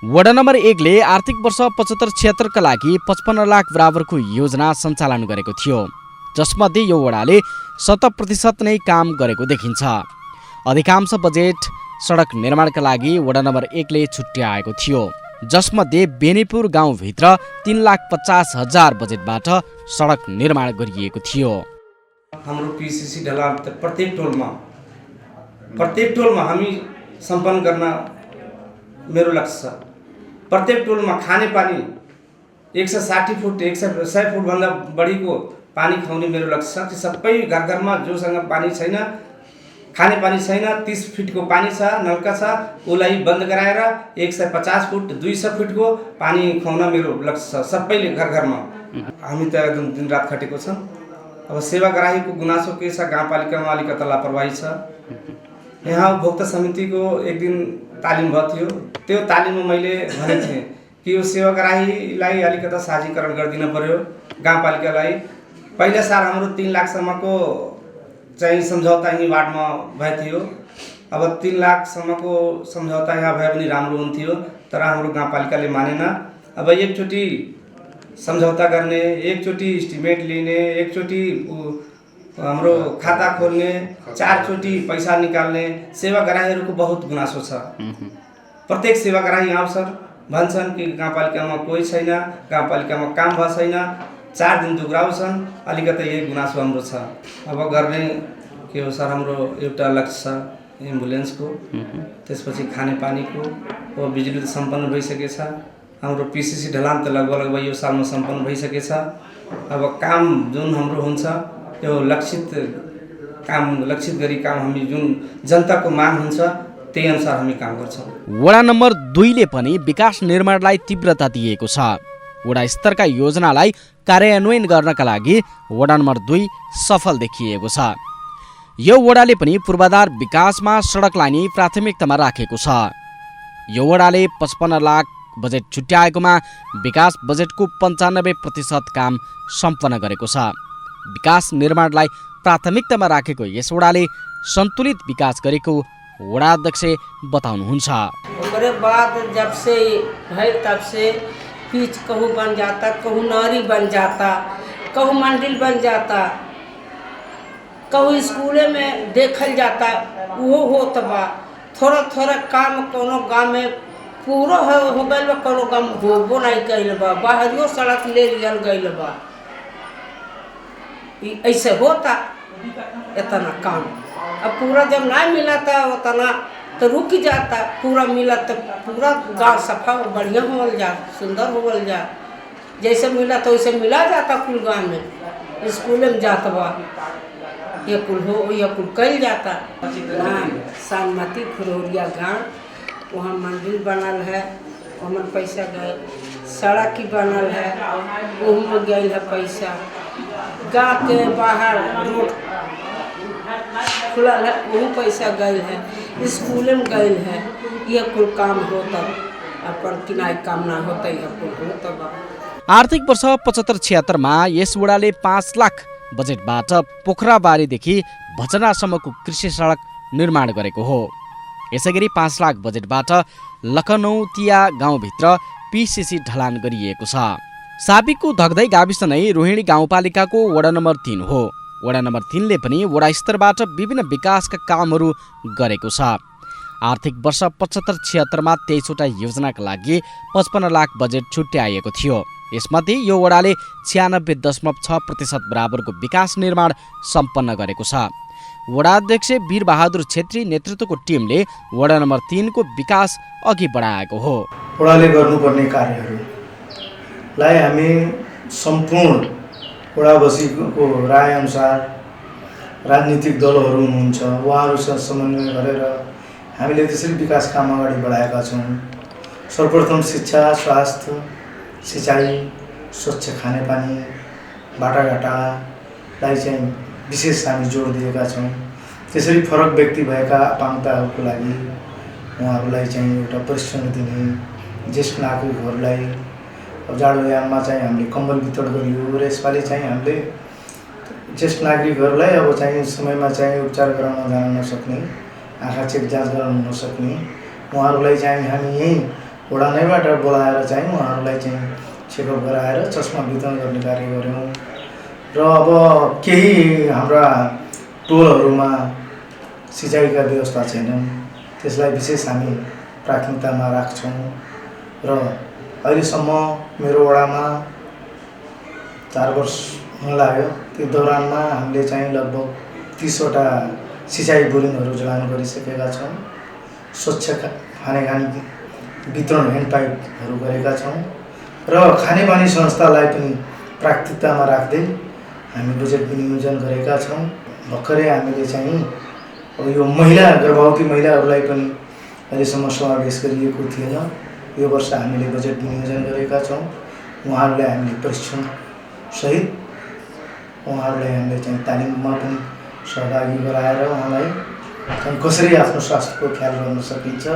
S1: वडा नम्बर 1 ले आर्थिक वर्ष 75-76 का लागि 55 लाख बराबरको योजना सञ्चालन गरेको थियो, जसमध्ये यो वडाले 100% नै काम गरेको देखिन्छ। अधिकांश बजेट सडक निर्माणका लागि वडा नम्बर 1 ले छुट्याएको थियो, जसमध्ये बेनीपुर गाउँभित्र 3,50,000 बजेटबाट सडक निर्माण गरिएको थियो।
S8: हाम्रो पिसिसी ढलान प्रत्येक टोलमा हामी सम्पन्न गर्न मेरो लक्ष्य छ। प्रत्येक टोलमा खानेपानी 160 फुट 100 फुटभन्दा बढीको पानी खुवाउने मेरो लक्ष्य छ। सबै घरमा जोसँग पानी छैन, खानेपानी छैन, 30 फिटको पानी छ, नलका छ, उसलाई बन्द गराएर 150 फुट 200 फिटको पानी खुवाउन मेरो लक्ष्य छ। सबैले घरमा हामी त एकदम दिनरात खटेको छौँ। अब सेवाग्राहीको गुनासो के छ, गाउँपालिकामा अलिकति लापरवाही छ। यहाँ उपभोक्ता समितिको एक दिन तालिम भएको थियो। त्यो तालिममा मैले भनेको थिएँ कि यो सेवाग्राहीलाई अलिकति साझीकरण गरिदिन पर्यो गाउँपालिकालाई। पहिला साल हाम्रो 3 लाखसम्मको चाहिँ सम्झौता यहीँ वार्डमा भएको थियो। अब 3 लाखसम्मको सम्झौता यहाँ भए पनि राम्रो हुन्थ्यो, तर हाम्रो गाउँपालिकाले मानेन। अब एकचोटि सम्झौता गर्ने, एकचोटि इस्टिमेट लिने, एकचोटि हाम्रो खाता खोल्ने, 4 चोटि पैसा निकाल्ने सेवाग्राहीहरूको बहुत गुनासो छ। प्रत्येक सेवाग्राही आउँछन्, भन्छन् कि गाउँपालिकामा कोही छैन, गाउँपालिकामा काम भएको छैन, 4 दिन दुग्राउँछन्। अलिकति यही गुनासो हाम्रो छ। अब गर्ने के हो सर, हाम्रो एउटा लक्ष्य छ एम्बुलेन्सको, त्यसपछि खानेपानीको, अब बिजुली त सम्पन्न भइसकेछ। हाम्रो पिसिसी ढलान त लगभग यो सालमा सम्पन्न भइसकेछ। अब काम जुन हाम्रो हुन्छ त्यो लक्षित गरी काम हामी जुन जनताको माग हुन्छ त्यही अनुसार हामी काम गर्छौँ।
S1: वडा नम्बर 2 ले पनि विकास निर्माणलाई तीव्रता दिएको छ। वडा स्तरका योजनालाई कार्यान्वयन गर्नका लागि वडा नम्बर 2 सफल देखिएको छ। यो वडाले पनि पूर्वाधार विकासमा सडकलाई नै प्राथमिकतामा राखेको छ। यो वडाले 55 लाख बजेट छुट्याएकोमा विकास बजेटको 95% काम सम्पन्न गरेको छ। विकास निर्माणलाई प्राथमिकतामा राखेको यस वडाले सन्तुलित विकास गरेको वडा अध्यक्ष बताउनुहुन्छ।
S9: उसके बाद जब से है तब से पिच कहूँ बन जाता, कहूँ नहरी बन जाता, कहूँ मंडिल बन जाता, कहूँ स्कूले में देखल जाता, वो होत बा। थोड़ा थोड़ा काम कोनो गाँव में पूरा हो गइल बा, कोनो गाँव होबो नहीं कइल बा, बाहरियो सड़क ले लियल गइल बा। ऐसे होता इतना काम। अब पूरा जब नहीं मिला था उतना तो रुक जाता, पूरा मिला तो पूरा गाँव सफा बढ़िया होल जा, सुंदर होल जा। जैसे मिला तो वैसे मिला जाता कुल गाँव में, स्कूल में जाता बा, ये कुल हो या कुल कल जाता। सानमती खुरौरिया गाँव, वहाँ मंदिर बनल है, वहाँ पैसा गए। सड़क की बनल है, वहाँ में गए है पैसा। गाँव के बाहर रोड खुला है, वही पैसा गए है। स्कूल में गए है, ये कुल काम होता, अपन किनाय काम ना होता, ये कुल होता बा।
S1: आर्थिक वर्ष 75-76 मा यस वडाले 5 लाख बजेटबाट पोखराबारीदेखि भचनासम्मको कृषि सडक निर्माण गरेको हो। यसैगरी 5 लाख बजेटबाट लखनौतिया गाउँभित्र पिसिसी ढलान गरिएको छ। साबिकको धगधै गाविस नै रोहिणी गाउँपालिकाको वडा नम्बर 3 हो। वडा नम्बर 3 ले पनि वडा स्तरबाट विभिन्न विकासका कामहरू गरेको छ। आर्थिक वर्ष 75-76 मा 23 वटा योजनाका लागि 55 लाख बजेट छुट्याइएको थियो। यसमध्ये यो वडाले 96.6% बराबरको विकास निर्माण सम्पन्न गरेको छ। वडा अध्यक्ष वीरबहादुर छेत्री नेतृत्वको टिमले वडा नम्बर 3 को विकास अघि बढाएको हो।
S5: वडाले गर्नुपर्ने कार्यहरूलाई हामी सम्पूर्ण वडावासीको राय अनुसार राजनीतिक दलहरू हुनुहुन्छ, उहाँहरूसँग समन्वय गरेर हामीले त्यसरी विकास काम अगाडि बढाएका छौँ। सर्वप्रथम शिक्षा, स्वास्थ्य, सिँचाइ, स्वच्छ खानेपानी, बाटाघाटालाई चाहिँ विशेष हामी जोड दिएका छौँ। त्यसरी फरक व्यक्ति भएका अपाङ्गताहरूको लागि उहाँहरूलाई चाहिँ एउटा प्रशिक्षण दिने, ज्येष्ठ नागरिकहरूलाई जाडोयाममा चाहिँ हामीले कम्बल वितरण गरियो र यसपालि चाहिँ हामीले ज्येष्ठ नागरिकहरूलाई अब चाहिँ समयमा चाहिँ उपचार गराउन जान नसक्ने, आँखा चेक जाँच गराउन नसक्ने उहाँहरूलाई चाहिँ हामी यहीँ वडा नैबाट बोलाएर चाहिँ उहाँहरूलाई चाहिँ चेकअप गराएर चस्मा वितरण गर्ने कार्य गऱ्यौँ। र अब केही हाम्रा टोलहरूमा सिँचाइका व्यवस्था छैनन्, त्यसलाई विशेष हामी प्राथमिकतामा राख्छौँ। र अहिलेसम्म मेरो वडामा 4 वर्ष हुन लाग्यो, त्यो दौरानमा हामीले चाहिँ लगभग 30 वटा सिँचाइ बोरिङहरू जडान गरिसकेका छौँ। स्वच्छ खानेपानी वितरण ह्यान्ड पाइपहरू गरेका छौँ र खानेपानी संस्थालाई पनि प्राथमिकतामा राख्दै हामी बजेट विनियोजन गरेका छौँ। भर्खरै हामीले चाहिँ अब यो गर्भवती महिलाहरूलाई पनि अहिलेसम्म समावेश गरिएको थिएन। यो वर्ष हामीले बजेट विनियोजन गरेका छौँ। उहाँहरूलाई हामीले प्रशिक्षण सहित उहाँहरूलाई हामीले चाहिँ तालिममा पनि सहभागी गराएर उहाँलाई चाहिँ कसरी आफ्नो स्वास्थ्यको ख्याल गर्न सकिन्छ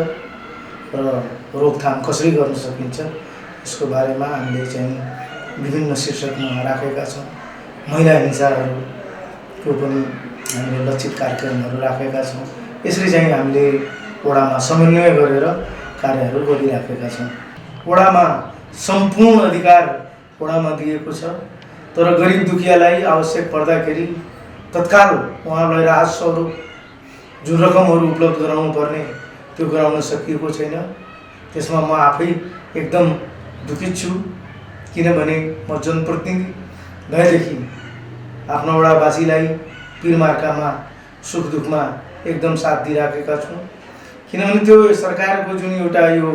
S5: र रोकथाम कसरी गर्न सकिन्छ यसको बारेमा हामीले चाहिँ विभिन्न शीर्षकमा राखेका छौँ। महिला हिंसाहरूको पनि हामीले लक्षित कार्यक्रमहरू राखेका छौँ। यसरी चाहिँ हामीले वडामा समन्वय गरेर कार्यहरू गरिराखेका छौँ। वडामा सम्पूर्ण अधिकार वडामा दिएको छ, तर गरिब दुखियालाई आवश्यक पर्दाखेरि तत्काल उहाँहरूलाई राहत स्वरूप जुन रकमहरू उपलब्ध गराउनु पर्ने त्यो गराउन सकिएको छैन। त्यसमा म आफै एकदम दुखित छु, किनभने म जनप्रतिनिधि भएदेखि आफ्नो वडावासीलाई पीरमार्कामा सुख दुःखमा एकदम साथ दिइराखेका छौँ। किनभने त्यो सरकारको जुन एउटा यो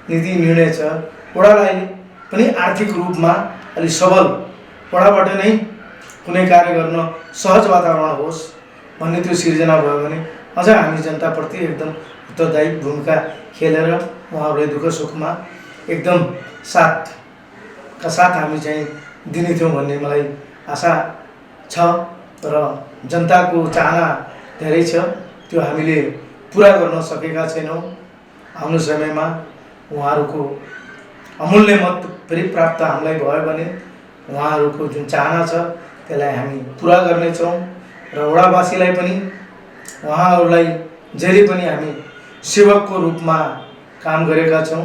S5: नीति निर्णय छ, वडालाई पनि आर्थिक रूपमा अलि सबल, वडाबाट नै कुनै कार्य गर्न सहज वातावरण होस् भन्ने त्यो सिर्जना भयो भने अझ हामी जनताप्रति एकदम उत्तरदायी भूमिका खेलेर उहाँहरूलाई दुःख सुखमा एकदम साथका साथ हामी चाहिँ दिने थियौँ भन्ने मलाई आशा छ र जनताको चाहना धेरै छ, त्यो हामीले पुरा गर्न सकेका छैनौँ। आउने समयमा उहाँहरूको अमूल्य मत फेरि प्राप्त हामीलाई भयो भने उहाँहरूको जुन चाहना छ त्यसलाई हामी पुरा गर्नेछौँ र वडावासीलाई पनि उहाँहरूलाई जहिले पनि हामी सेवकको रूपमा काम गरेका छौँ,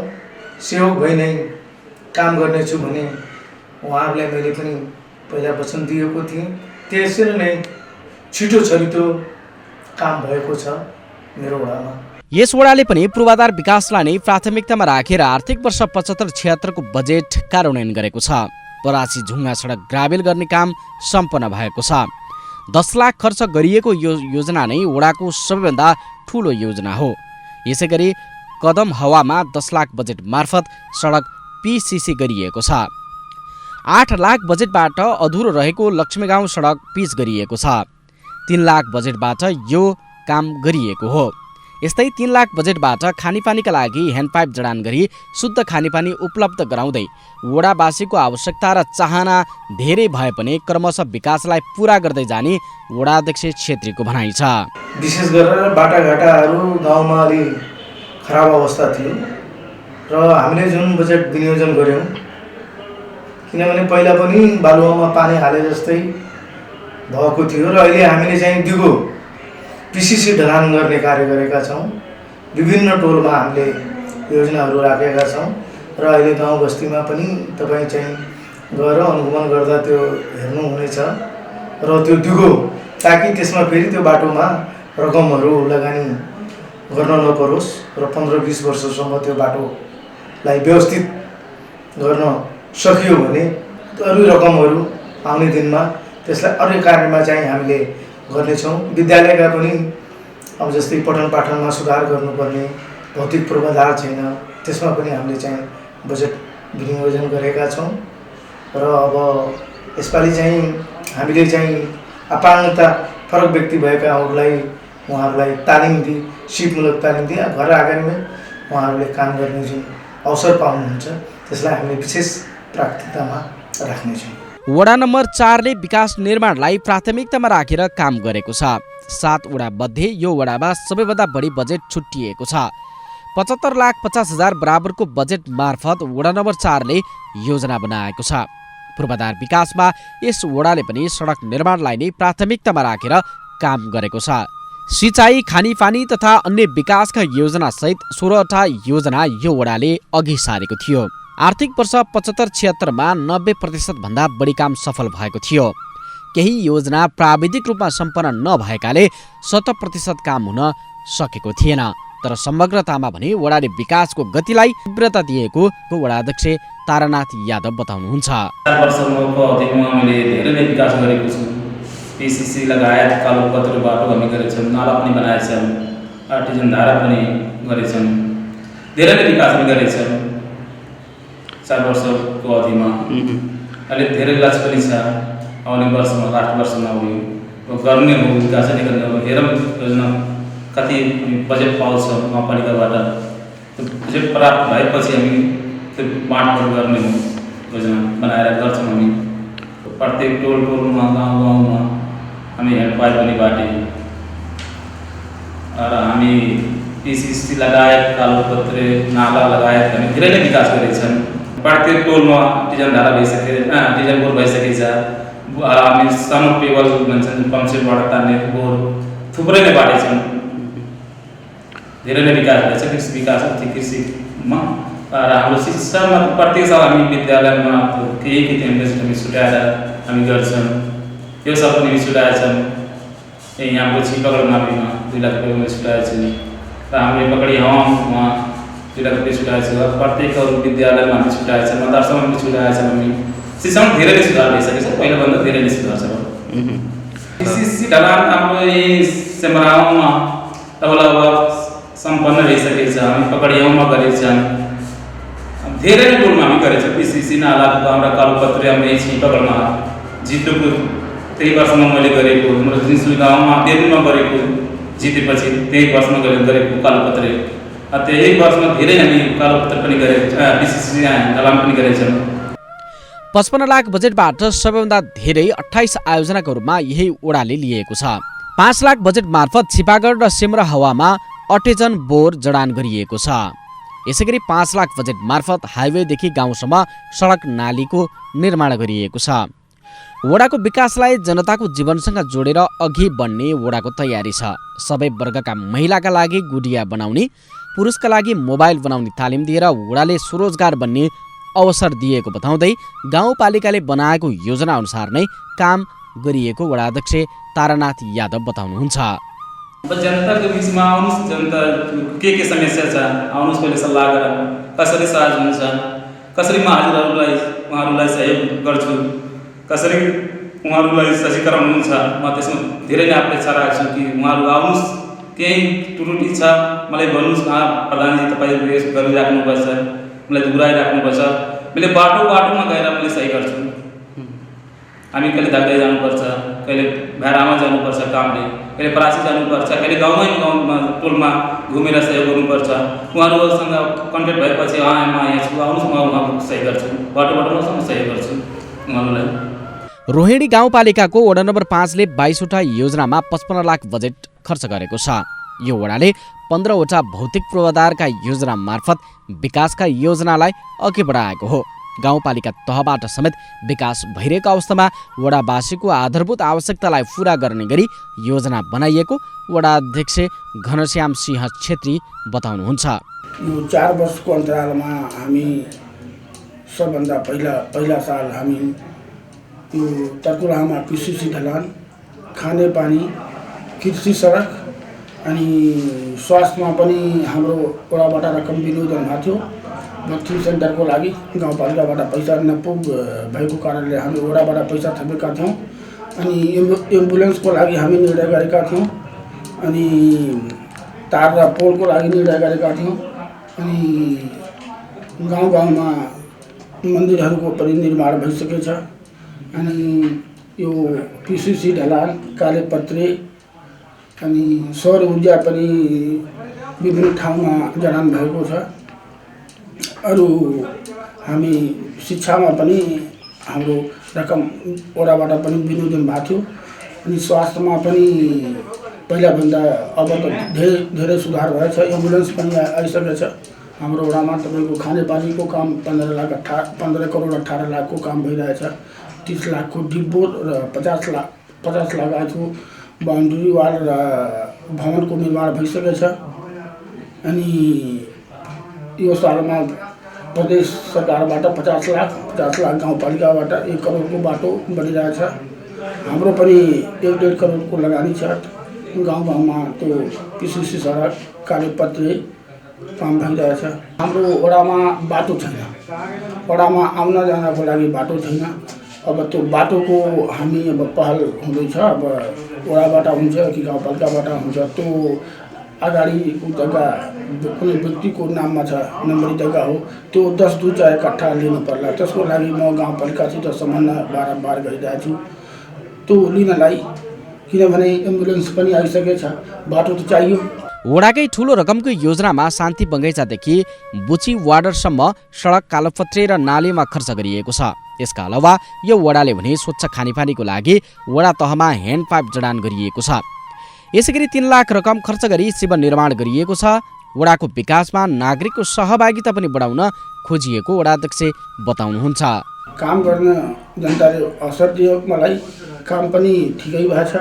S5: सेवक भई नै काम गर्नेछु भने उहाँहरूलाई मैले पनि पहिला वचन दिएको थिएँ। त्यसरी नै छिटो छरितो काम भएको छ मेरो वडामा।
S1: यस वडाले पनि पूर्वाधार विकासलाई नै प्राथमिकतामा राखेर आर्थिक वर्ष 75-76 को बजेट कार्यान्वयन गरेको छ। परासी झुङ्गा सडक ग्राभेल गर्ने काम सम्पन्न भएको छ। 10 लाख खर्च गरिएको यो योजना नै वडाको सबैभन्दा ठुलो योजना हो। यसैगरी कदम हवामा 10 लाख बजेट मार्फत सडक पिसिसी गरिएको छ। 8 लाख बजेटबाट अधुरो रहेको लक्ष्मीगाउँ सडक पिच गरिएको छ। 3 लाख बजेटबाट यो काम गरिएको हो। यस्तै 3 लाख बजेटबाट खानेपानीका लागि ह्यान्डपाइप जडान गरी शुद्ध खानेपानी उपलब्ध गराउँदै वडावासीको आवश्यकता र चाहना धेरै भए पनि क्रमशः विकासलाई पुरा गर्दै जाने वडाध्यक्ष छेत्रीको भनाइ छ।
S5: विशेष गरेर बाटाघाटाहरू गाउँमा अलि खराब अवस्था थियो र हामीले जुन बजेट विनियोजन गऱ्यौँ, किनभने पहिला पनि बालुवामा पानी हाले जस्तै भएको थियो र अहिले हामीले चाहिँ दिगो पिसिसी ढलान गर्ने कार्य गरेका छौँ। विभिन्न टोलमा हामीले योजनाहरू राखेका छौँ र अहिले गाउँ बस्तीमा पनि तपाईँ चाहिँ गएर अनुगमन गर्दा त्यो हेर्नुहुनेछ र त्यो दिगो, ताकि त्यसमा फेरि त्यो बाटोमा रकमहरू लगानी गर्न नपरोस् र 15-20 वर्षसम्म त्यो बाटोलाई व्यवस्थित गर्न सकियो भने अरू रकमहरू आउने दिनमा त्यसलाई अरू कार्यमा चाहिँ हामीले गर्नेछौँ। विद्यालयका पनि अब जस्तै पठन पाठनमा सुधार गर्नुपर्ने भौतिक पूर्वाधार छैन, त्यसमा पनि हामीले चाहिँ बजेट विनियोजन गरेका छौँ र अब यसपालि चाहिँ हामीले चाहिँ अपाङ्गता फरक व्यक्ति भएकाहरूलाई उहाँहरूलाई तालिम दिई, सिपमूलक तालिम दिई घर आँगनमै उहाँहरूले काम गर्ने जुन अवसर पाउनुहुन्छ त्यसलाई हामीले विशेष प्राथमिकतामा राख्नेछौँ।
S1: वडा नम्बर 4 ले विकास निर्माणलाई प्राथमिकतामा राखेर काम गरेको छ। 7 वडा मध्ये यो वडामा सबैभन्दा बढी बजेट छुट्टिएको छ। 75,50,000 बराबरको बजेट मार्फत वडा नम्बर 4 ले योजना बनाएको छ। पूर्वाधार विकासमा यस वडाले पनि सडक निर्माणलाई नै प्राथमिकतामा राखेर काम गरेको छ। सिँचाइ, खानेपानी तथा अन्य विकासका योजना सहित 16वटा योजना यो वडाले अघि सारेको थियो। आर्थिक वर्ष 75-76 मा 90% भन्दा बढी काम सफल भएको थियो। केही योजना प्राविधिक रूपमा सम्पन्न नभएकाले 100% काम हुन सकेको थिएन। तर समग्रतामा भने वडाले विकासको गतिलाई तीव्रता दिएको वडाध्यक्ष तारानाथ यादव बताउनुहुन्छ।
S10: 4 वर्षको अवधिमा हामीले धेरै नै विकास गरेको छु। पिसिसी लगायत कालो पत्र बाटो हामी गरेछौँ, नाला पनि बनाएछौँ, आर्टिजन धारा पनि गरेछौँ, धेरै नै विकास हामी गरेछौँ 4 वर्षको अवधिमा। अहिले धेरै लक्ष्य पनि छ, आउने वर्षमा लास्ट वर्षमा उयो गर्ने हो, विकास नै गर्ने हो। हेरौँ योजना कति बजेट पाउँछ महापालिकाबाट, त्यो बजेट प्राप्त भएपछि हामी त्यो बाँडफाँड गर्ने हो, योजना बनाएर गर्छौँ हामी। प्रत्येक टोलमा गाउँमा हामी हेन्डपाइप पनि बाटे र हामी पिसिसी लगायत कालोपत्रे नाला लगायत हामी धेरै नै विकास गरेछौँ। प्रत्येक टोलमा डिजन धारा डिजन बोर भइसकेको छ। हामी सानो पेबल भन्छन् पम्पसेटबाट तान्ने बोर थुप्रै नै बाटेछौँ। धेरै नै विकास भएछ कृषिमा। र हाम्रो शिक्षामा प्रत्येक साल हामी विद्यालयमा केही हामी छुट्याएर हामी गर्छौँ। यो सब पनि छुट्याएछौँ। यहाँको छिपकड माविमा 2 लाख रुपियाँ छुट्याएछौँ र हामीले पकडी हवामा जुटापट्टि छुट्याएको छ, प्रत्येक अरू विद्यालयमा हामी छुट्याएको छ, मदरसामा पनि छुट्याएको छ। हामी शिक्षामा धेरै नै सुधार भइसकेको छ, पहिलाभन्दा धेरै नै सुधार छ। पिसिसी ढलान हाम्रो यही सेमराउमा अब सम्पन्न भइसकेको छ। हामी पकडियाउमा गरेको छ, हामी धेरै नै टोलमा हामी गरेको छ। पिसिसी नालाको हाम्रा कालोपत्री हामी छिपकलमा जितोको त्यही वर्षमा मैले गरेको, हाम्रो जिन्सुल गाउँमा देवनीमा गरेको, जितेपछि त्यही वर्षमा गरेको कालोपत्री, त्यही वर्षमा धेरै हामी कालोपत्री पनि गरेको, पिसिसी ढलान पनि गरेका छौँ।
S1: 55 लाख बजेटबाट सबैभन्दा धेरै 28 आयोजनाको रूपमा यही ओडाले लिएको छ। 5 लाख बजेट मार्फत छिपागढ र सिमराहावामा 28 बोर जडान गरिएको छ। यसैगरी 5 लाख बजेट मार्फत हाइवेदेखि गाउँसम्म सडक नालीको निर्माण गरिएको छ। वडाको विकासलाई जनताको जीवनसँग जोडेर अघि बढ्ने वडाको तयारी छ। सबै वर्गका महिलाका लागि गुडिया बनाउने, पुरुषका लागि मोबाइल बनाउने तालिम दिएर वडाले स्वरोजगार बन्ने अवसर दिएको बताउँदै गाउँपालिकाले बनाएको योजना अनुसार नै काम गरिएको वडाध्यक्ष तारानाथ यादव बताउनुहुन्छ।
S10: जनताको बिचमा आउनुहोस्, जनता के समस्या छ आउनुहोस्, पहिले सल्लाह गरौँ, कसरी सहज हुन्छ, कसरी म हजुरहरूलाई उहाँहरूलाई सहयोग गर्छु, कसरी उहाँहरूलाई सजिलो गराउनुहुन्छ। म त्यसमा धेरै नै अपेक्षा राख्छु कि उहाँहरू आउनुहोस्, केही त्रुटि छ मलाई भन्नुहोस् न, प्रधानजी तपाईँले यस गरिराख्नुपर्छ, मलाई दोहोऱ्याइराख्नुपर्छ, मैले बाटोमा गएर मैले सही गर्छु। हामी कहिले धाग्दै जानुपर्छ, कहिले भाडामा जानुपर्छ कामले, कहिले परासी जानुपर्छ, कहिले गाउँमा टोलमा घुमेर सहयोग गर्नुपर्छ। उहाँहरूसँग कन्ट्याक्ट भएपछि म यहाँ छु, आउनुहोस्, म उहाँको सहयोग गर्छु, बाटोमा सहयोग गर्छु उहाँहरूलाई।
S1: रोहिणी गाउँपालिकाको वडा नम्बर 5 ले 22वटा योजनामा 55 लाख बजेट खर्च गरेको छ। यो वडाले 15वटा भौतिक पूर्वाधारका योजना मार्फत विकासका योजनालाई अघि बढाएको हो। गाउँपालिका तहबाट समेत विकास भइरहेको अवस्थामा वडावासीको आधारभूत आवश्यकतालाई पूरा गर्ने गरी योजना बनाइएको वडा अध्यक्ष घनश्याम सिंह छेत्री बताउनुहुन्छ।
S11: यो 4 वर्षको अन्तरालमा हामी सबभन्दा पहिला साल हामी यो तर्कुलामा पिसिसी ढलान, खाने पानी, कृषि सडक अनि स्वास्थ्यमा पनि हाम्रो वडाबाट रकम विनियोजन भएको थियो। भ्याक्सिन सेन्टरको लागि गाउँपालिकाबाट पैसा नपुग भएको कारणले हामी वडाबाट पैसा थपेका थियौँ। अनि एम्बुलेन्सको लागि हामी निर्णय गरेका थियौँ, अनि तार र पोलको लागि निर्णय गरेका थियौँ, अनि गाउँमा मन्दिरहरूको पनि निर्माण भइसकेछ। अनि यो पिसिसी ढलान, कालेपत्रे अनि सौर ऊर्जा पनि विभिन्न ठाउँमा जडान भएको छ। अरू हामी शिक्षामा पनि हाम्रो रकम वडाबाट पनि विनियोजन भएको थियो। अनि स्वास्थ्यमा पनि पहिलाभन्दा अब त धेरै सुधार भएछ। एम्बुलेन्स पनि आइसकेको छ। हाम्रो वडामा तपाईँको खानेपानीको काम 15 करोड 18 लाखको काम भइरहेछ। 30 लाखको डिब्बो र 50 लाख आएको बाउन्ड्री वाल र भवनको निर्माण भइसकेको छ। अनि यो सालमा प्रदेश सरकारबाट 50 लाख गाउँपालिकाबाट 1 करोडको बाटो बनिरहेछ। हाम्रो पनि 1.5 करोडको लगानी छ। गाउँमा त्यो पिसिसी सडक, कालेपत्रे काम भइरहेछ। हाम्रो वडामा बाटो छैन, वडामा आउन जानको लागि बाटो छैन। अब त्यो बाटोको हामी अब पहल हुँदैछ। अब वडाबाट हुन्छ कि गाउँपालिकाबाट हुन्छ, त्यो अगाडिको जग्गा कुनै व्यक्तिको नाममा छ, नम्बरी जग्गा हो, त्यो 10 कट्ठा लिनु पर्ला। त्यसको लागि म गाउँपालिकासित सम्बन्ध बारम्बार गरिरहेको छु त्यो लिनलाई, किनभने एम्बुलेन्स पनि आइसकेको छ, बाटो त चाहियो।
S1: वडाकै ठूलो रकमको योजनामा शान्ति बगैँचादेखि बुची वार्डरसम्म सडक, कालोपत्रे र नालीमा खर्च गरिएको छ। यसका अलावा यो वडाले भने स्वच्छ खानेपानीको लागि वडा तहमा ह्यान्ड पाइप जडान गरिएको छ। यसैगरी 3 लाख रकम खर्च गरी शिविर निर्माण गरिएको छ। वडाको विकासमा नागरिकको सहभागिता पनि बढाउन खोजिएको वडाध्यक्ष बताउनुहुन्छ।
S11: काम गर्न जनताले अवसर दियो मलाई, काम पनि ठिकै भएछ।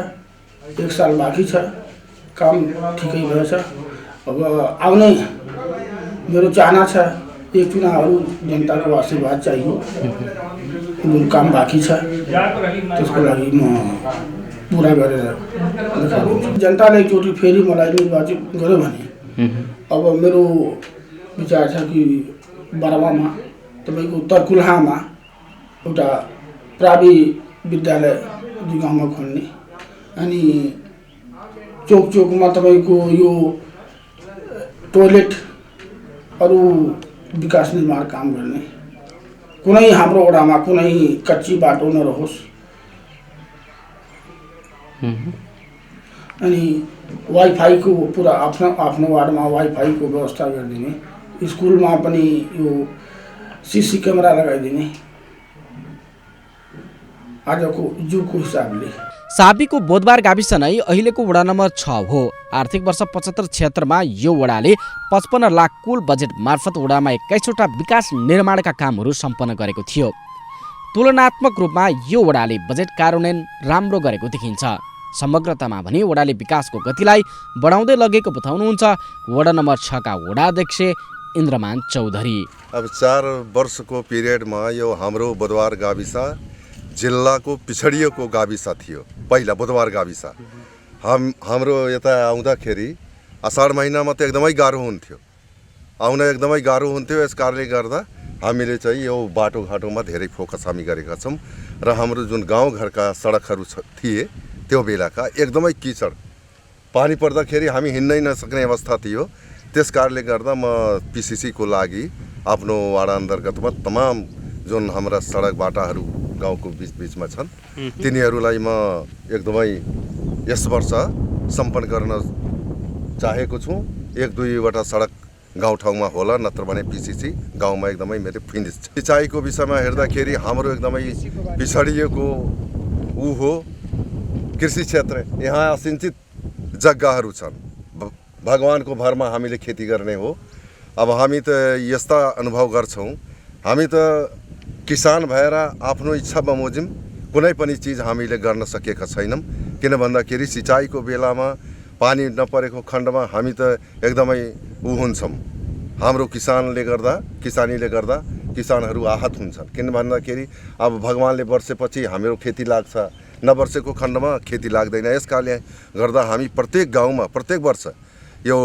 S11: 1 साल बाँकी छ, काम ठिकै भएछ। अब आउने मेरो चाहना छ, एक चुनावहरू जनताको आशीर्वाद चाहियो। जुन काम बाँकी छ त्यसको लागि म पुरा गरेर देखाउँछु। जनताले एकचोटि फेरि मलाई निर्वाचित गर्यो भने अब मेरो विचार छ कि बराबामा तपाईँको तर्कुलहामा एउटा प्रावि विद्यालय गाउँमा खोल्ने अनि चोक चोकमा तपाईँको यो टोयलेटहरू विकास निर्माण काम गर्ने कुनै हाम्रो वडामा कुनै कच्ची बाटो नरहोस् अनि वाइफाईको पुरा आफ्नो वार्डमा वाइफाईको व्यवस्था गरिदिने स्कुलमा पनि यो सीसी क्यामेरा लगाइदिने आजको जुगको हिसाबले।
S1: साबीको बोधबार गाविस नै अहिलेको वडा नम्बर 6 हो। आर्थिक वर्ष 75-76 यो वडाले 55 लाख कुल बजेट मार्फत वडामा 21वटा विकास निर्माणका कामहरू सम्पन्न गरेको थियो। तुलनात्मक रूपमा यो वडाले बजेट कार्यान्वयन राम्रो गरेको देखिन्छ। समग्रतामा भने वडाले विकासको गतिलाई बढाउँदै लगेको बताउनुहुन्छ वडा नम्बर 6 का वडाध्यक्ष इन्द्रमान चौधरी।
S12: अब 4 वर्षको पिरियडमा यो हाम्रो बुधबार गाविसा जिल्लाको पिछडिएको गाविसा थियो। पहिला बुधबार गाविसा हाम्रो यता आउँदाखेरि असाढ महिनामा त एकदमै गाह्रो हुन्थ्यो, आउन एकदमै गाह्रो हुन्थ्यो। यस कारणले गर्दा हामीले चाहिँ यो बाटोघाटोमा धेरै फोकस हामी गरेका छौँ र हाम्रो जुन गाउँघरका सडकहरू थिए त्यो बेलाका एकदमै किचड, पानी पर्दाखेरि हामी हिँड्नै नसक्ने अवस्था थियो। त्यस कारणले गर्दा म पिसिसी को लागि आफ्नो वाडा अन्तर्गतमा तमाम जुन हाम्रा सडक बाटाहरू गाउँको बिचमा छन् तिनीहरूलाई म एकदमै यस वर्ष सम्पन्न गर्न चाहेको छु। 1-2वटा सडक गाउँठाउँमा होला, नत्र भने पिसिसी गाउँमा एकदमै मेरो फिनिस छ। सिँचाइको विषयमा हेर्दाखेरि हाम्रो एकदमै पिछडिएको हो कृषि क्षेत्र। यहाँ असिंचित जग्गाहरू छन्, भगवानको भरमा हामीले खेती गर्ने हो। अब हामी त यस्ता अनुभव गर्छौँ, हामी त किसान भएर आफ्नो इच्छा बमोजिम कुनै पनि चिज हामीले गर्न सकेका छैनौँ। किन भन्दाखेरि सिँचाइको बेलामा पानी नपरेको खण्डमा हामी त एकदमै हुन्छौँ। हाम्रो किसानीले गर्दा किसानहरू आहत हुन्छन्। किन भन्दाखेरि अब भगवानले वर्षेपछि हाम्रो खेती लाग्छ, नवर्षेको खण्डमा खेती लाग्दैन। यस कारणले गर्दा हामी प्रत्येक गाउँमा प्रत्येक वर्ष यो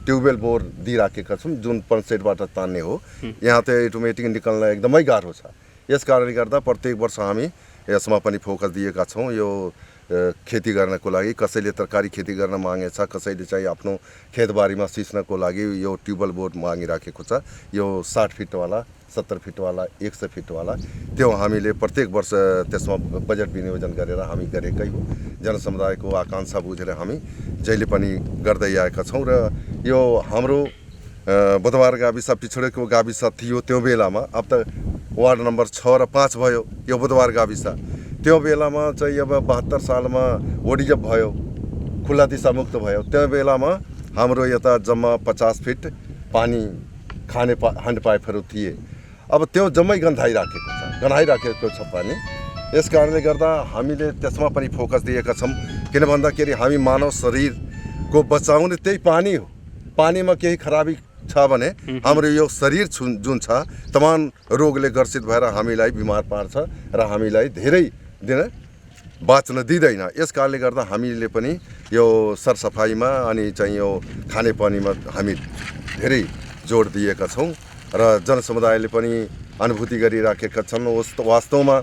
S12: ट्युबवेल बोर दिइराखेका छौँ जुन पम्पसेटबाट तान्ने हो। यहाँ त अटोमेटिक निकाल्न एकदमै गाह्रो छ। यस कारणले गर्दा प्रत्येक वर्ष हामी यसमा पनि फोकस दिएका छौँ। यो खेती गर्नको लागि कसैले तरकारी खेती गर्न मागेछ, कसैले चाहिँ आफ्नो खेतबारीमा सिँच्नको लागि यो ट्युबवेल बोर मागिराखेको छ। यो 60 फिटवाला, 70 फिटवाला, 100 फिटवाला त्यो हामीले प्रत्येक वर्ष त्यसमा बजेट विनियोजन गरेर हामी गरेकै हो। जनसमुदायको आकाङ्क्षा बुझेर हामी जहिले पनि गर्दै आएका छौँ। र यो हाम्रो बुधबार गाविसा पिछडेको गाविसा थियो त्यो बेलामा। अब त वार्ड नम्बर 6 र 5 भयो यो बुधबार गाविसा। त्यो बेलामा चाहिँ अब 72 सालमा ओडिजप भयो, खुल्ला दिशामुक्त भयो। त्यो बेलामा हाम्रो यता जम्मा 50 फिट पानी खाने ह्यान्ड पाइपहरू थिए। अब त्यो जम्मै गन्हाइराखेको छ पानी। यस कारणले गर्दा हामीले त्यसमा पनि फोकस दिएका छौँ। किन भन्दाखेरि हामी मानव शरीरको बचाउने त्यही पानी हो। पानीमा केही खराबी छ भने हाम्रो यो शरीर जुन छ तमाम रोगले ग्रसित भएर हामीलाई बिमार पार्छ र हामीलाई धेरै दिन बाँच्न दिँदैन। यस कारणले गर्दा हामीले पनि यो सरसफाइमा अनि चाहिँ यो खानेपानीमा हामी धेरै जोड दिएका छौँ र जनसमुदायले पनि अनुभूति गरिराखेका छन्। वास्तवमा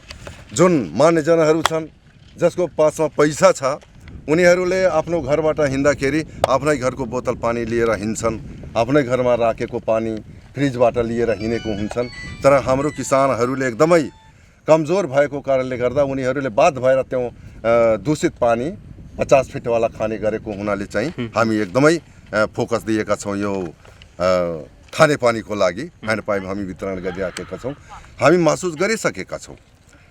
S12: जुन मान्यजनहरू छन् जसको पासमा पैसा छ उनीहरूले आफ्नो घरबाट हिँड्दाखेरि आफ्नै घरको बोतल पानी लिएर हिँड्छन्, आफ्नै घरमा राखेको पानी फ्रिजबाट लिएर हिँडेको हुन्छन्। तर हाम्रो किसानहरूले एकदमै कमजोर भएको कारणले गर्दा उनीहरूले बाध्य भएर त्यो दूषित पानी 50 फिटवाला खाने गरेको हुनाले चाहिँ हामी एकदमै फोकस दिएका छौँ। यो खानेपानीको लागि ह्यान्ड पाइप हामी वितरण गरिराखेका छौँ। हामी महसुस गरिसकेका छौँ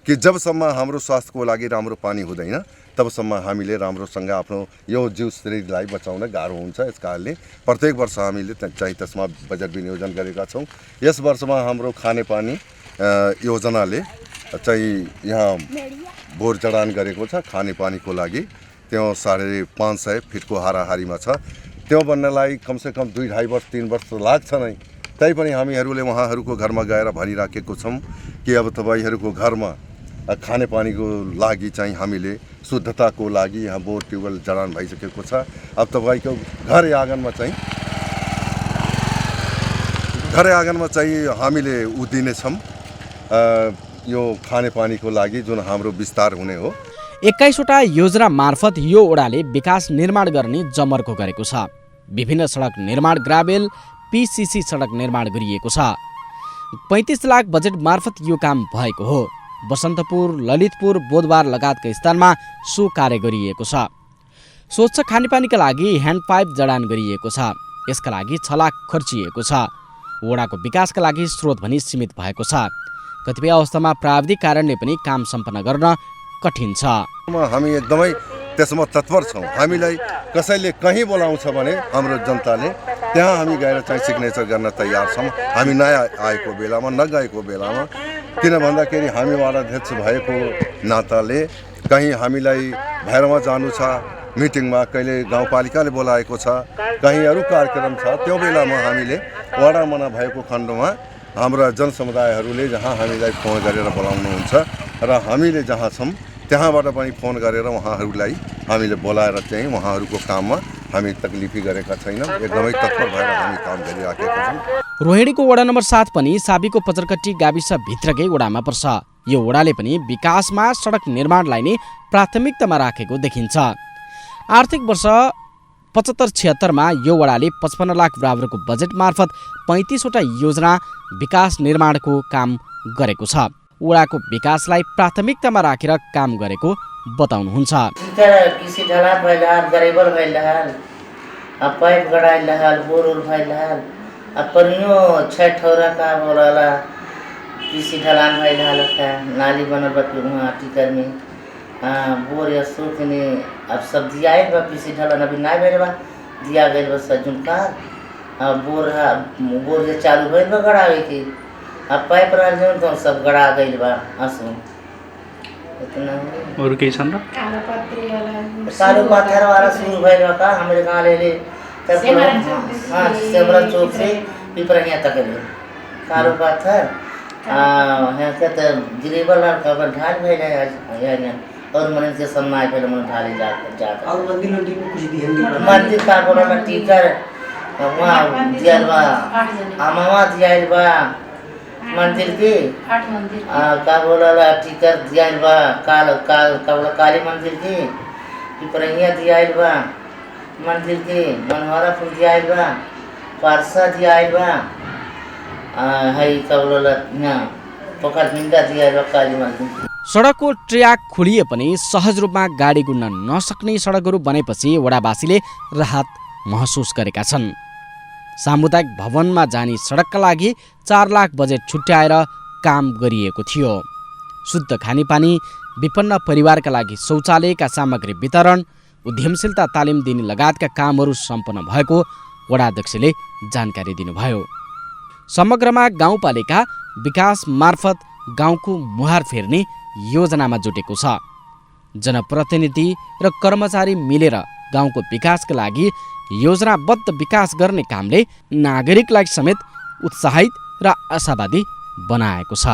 S12: कि जबसम्म हाम्रो स्वास्थ्यको लागि राम्रो पानी हुँदैन तबसम्म हामीले राम्रोसँग आफ्नो यो जीव शरीरलाई बचाउन गाह्रो हुन्छ। यस कारणले प्रत्येक वर्ष हामीले चाहिँ त्यसमा बजेट विनियोजन गरेका छौँ। यस वर्षमा हाम्रो खानेपानी योजनाले चाहिँ यहाँ बोर जडान गरेको छ खानेपानीको लागि। त्यो 550 फिटको हाराहारीमा छ। त्यो बन्नलाई कमसेकम 2-2.5 वर्ष 3 वर्ष लाग्छ नै। तैपनि हामीहरूले उहाँहरूको घरमा गएर भनिराखेको छौँ कि अब तपाईँहरूको घरमा खानेपानीको लागि चाहिँ हामीले शुद्धताको लागि यहाँ बोर ट्युबवेल जडान भइसकेको छ। अब तपाईँको घर आँगनमा चाहिँ घरै आँगनमा चाहिँ हामीले उ दिनेछौँ यो खानेपानीको लागि जुन हाम्रो विस्तार हुने हो।
S1: 21वटा योजना मार्फत यो वडाले विकास निर्माण गर्ने जमर्को गरेको छ। विभिन्न सडक निर्माण, ग्राभेल, PCC सडक निर्माण गरिएको छ। 35 लाख बजेट मार्फत यो काम भएको हो। बसन्तपुर, ललितपुर, बोधवार लगायतका स्थानमा सो कार्य गरिएको छ। स्वच्छ खानेपानीका लागि ह्यान्डपाइप जडान गरिएको छ। यसका लागि 6 लाख खर्चिएको छ। वडाको विकासका लागि स्रोत पनि सीमित भएको छ। कतिपय अवस्थामा प्राविधिक कारणले पनि काम सम्पन्न गर्न कठिन छ।
S12: हामी एकदमै त्यसमा तत्पर छौँ। हामीलाई कसैले कहीँ बोलाउँछ भने हाम्रो जनताले त्यहाँ हामी गएर चाहिँ सिग्नेचर गर्न तयार छौँ। हामी नयाँ आएको बेलामा, नगएको बेलामा, किन भन्दाखेरि हामी वार्डाध्यक्ष भएको नाताले कहीँ हामीलाई भैरवमा जानु छ, मिटिङमा कहिले गाउँपालिकाले बोलाएको छ, कहीँ अरू कार्यक्रम छ, त्यो बेलामा हामीले वडामा नभएको खण्डमा हाम्रा जनसमुदायहरूले जहाँ हामीलाई फोन गरेर बोलाउनुहुन्छ र हामीले जहाँ छौँ त्यहाँबाट पनि फोन गरेर उहाँहरूलाई हामीले बोलाएर चाहिँ उहाँहरूको काममा हामी तकलिफी गरेका छैनौँ। एकदमै तत्पर भएर हामी काम गरिराखेका छौँ।
S1: रोहिणीको वडा नम्बर 7 पनि साबीको पचरकट्टी गाविसभित्रकै वडामा पर्छ। यो वडाले पनि विकासमा सडक निर्माणलाई नै प्राथमिकतामा राखेको देखिन्छ। आर्थिक वर्ष 75-76मा यो वडाले 55 लाख बराबरको बजेट मार्फत 35वटा योजना विकास निर्माणको काम गरेको छ। वडाको विकासलाई प्राथमिकतामा राखेर काम गरेको बताउनुहुन्छ।
S13: किसी ढलान भइलहाल, गरेबल भइलहाल, पाइप गडाइलहाल, बोर भइलहाल, परियो 6 ठौरा का बोलाला किसी ढलान भइलहाल का नाली बनल बा वहाँ टिकर में बोर या सूख ने अब सब दिया है बा। किसी ढलान अभी ना भइल बा, दिया गइल बा सजुनकार। बोर जे चालू भइल बा गड़ावे के, अब पाइप रहल जौन तो सब गड़ा गइल बा। असु इतना
S14: और कैसन बा?
S13: कालो पत्थर वाला शुरू भइल बा का हमरे गाँव ले सेमरा चौक से पिपरहिया तक ले कालो पत्थर है के त गिरेबल का ढाल भइल है और मन से सम्मान पहले मन ढाले जाता और मंदिर में कुछ दिहन मंदिर का बोला ना टीकर वहाँ दियाल बा, अमावा दियाल बा मंदिर के 8 मंदिर का बोला ला टीकर दियाल बा, काली मंदिर के पिपरहिया दियाल बा, मंदिर के मनोहरा फूल दियाल बा, पारसा दियाल बा, है का बोला यहाँ पोखर भिंडा दियाल बा काली मंदिर।
S1: सडकको ट्र्याक खोलिए पनि सहज रूपमा गाडी गुड्न नसक्ने सडकहरू बनेपछि वडावासीले राहत महसुस गरेका छन्। सामुदायिक भवनमा जाने सडकका लागि 4 लाख बजेट छुट्याएर काम गरिएको थियो। शुद्ध खानेपानी, विपन्न परिवारका लागि शौचालयका सामग्री वितरण, उद्यमशीलता तालिम दिने लगायतका कामहरू सम्पन्न भएको वडाध्यक्षले जानकारी दिनुभयो। समग्रमा गाउँपालिका विकास मार्फत गाउँको मुहार फेर्ने योजनामा जुटेको छ। जनप्रतिनिधि र कर्मचारी मिलेर गाउँको विकासका लागि योजनाबद्ध विकास गर्ने कामले नागरिकलाई समेत उत्साहित र आशावादी बनाएको छ।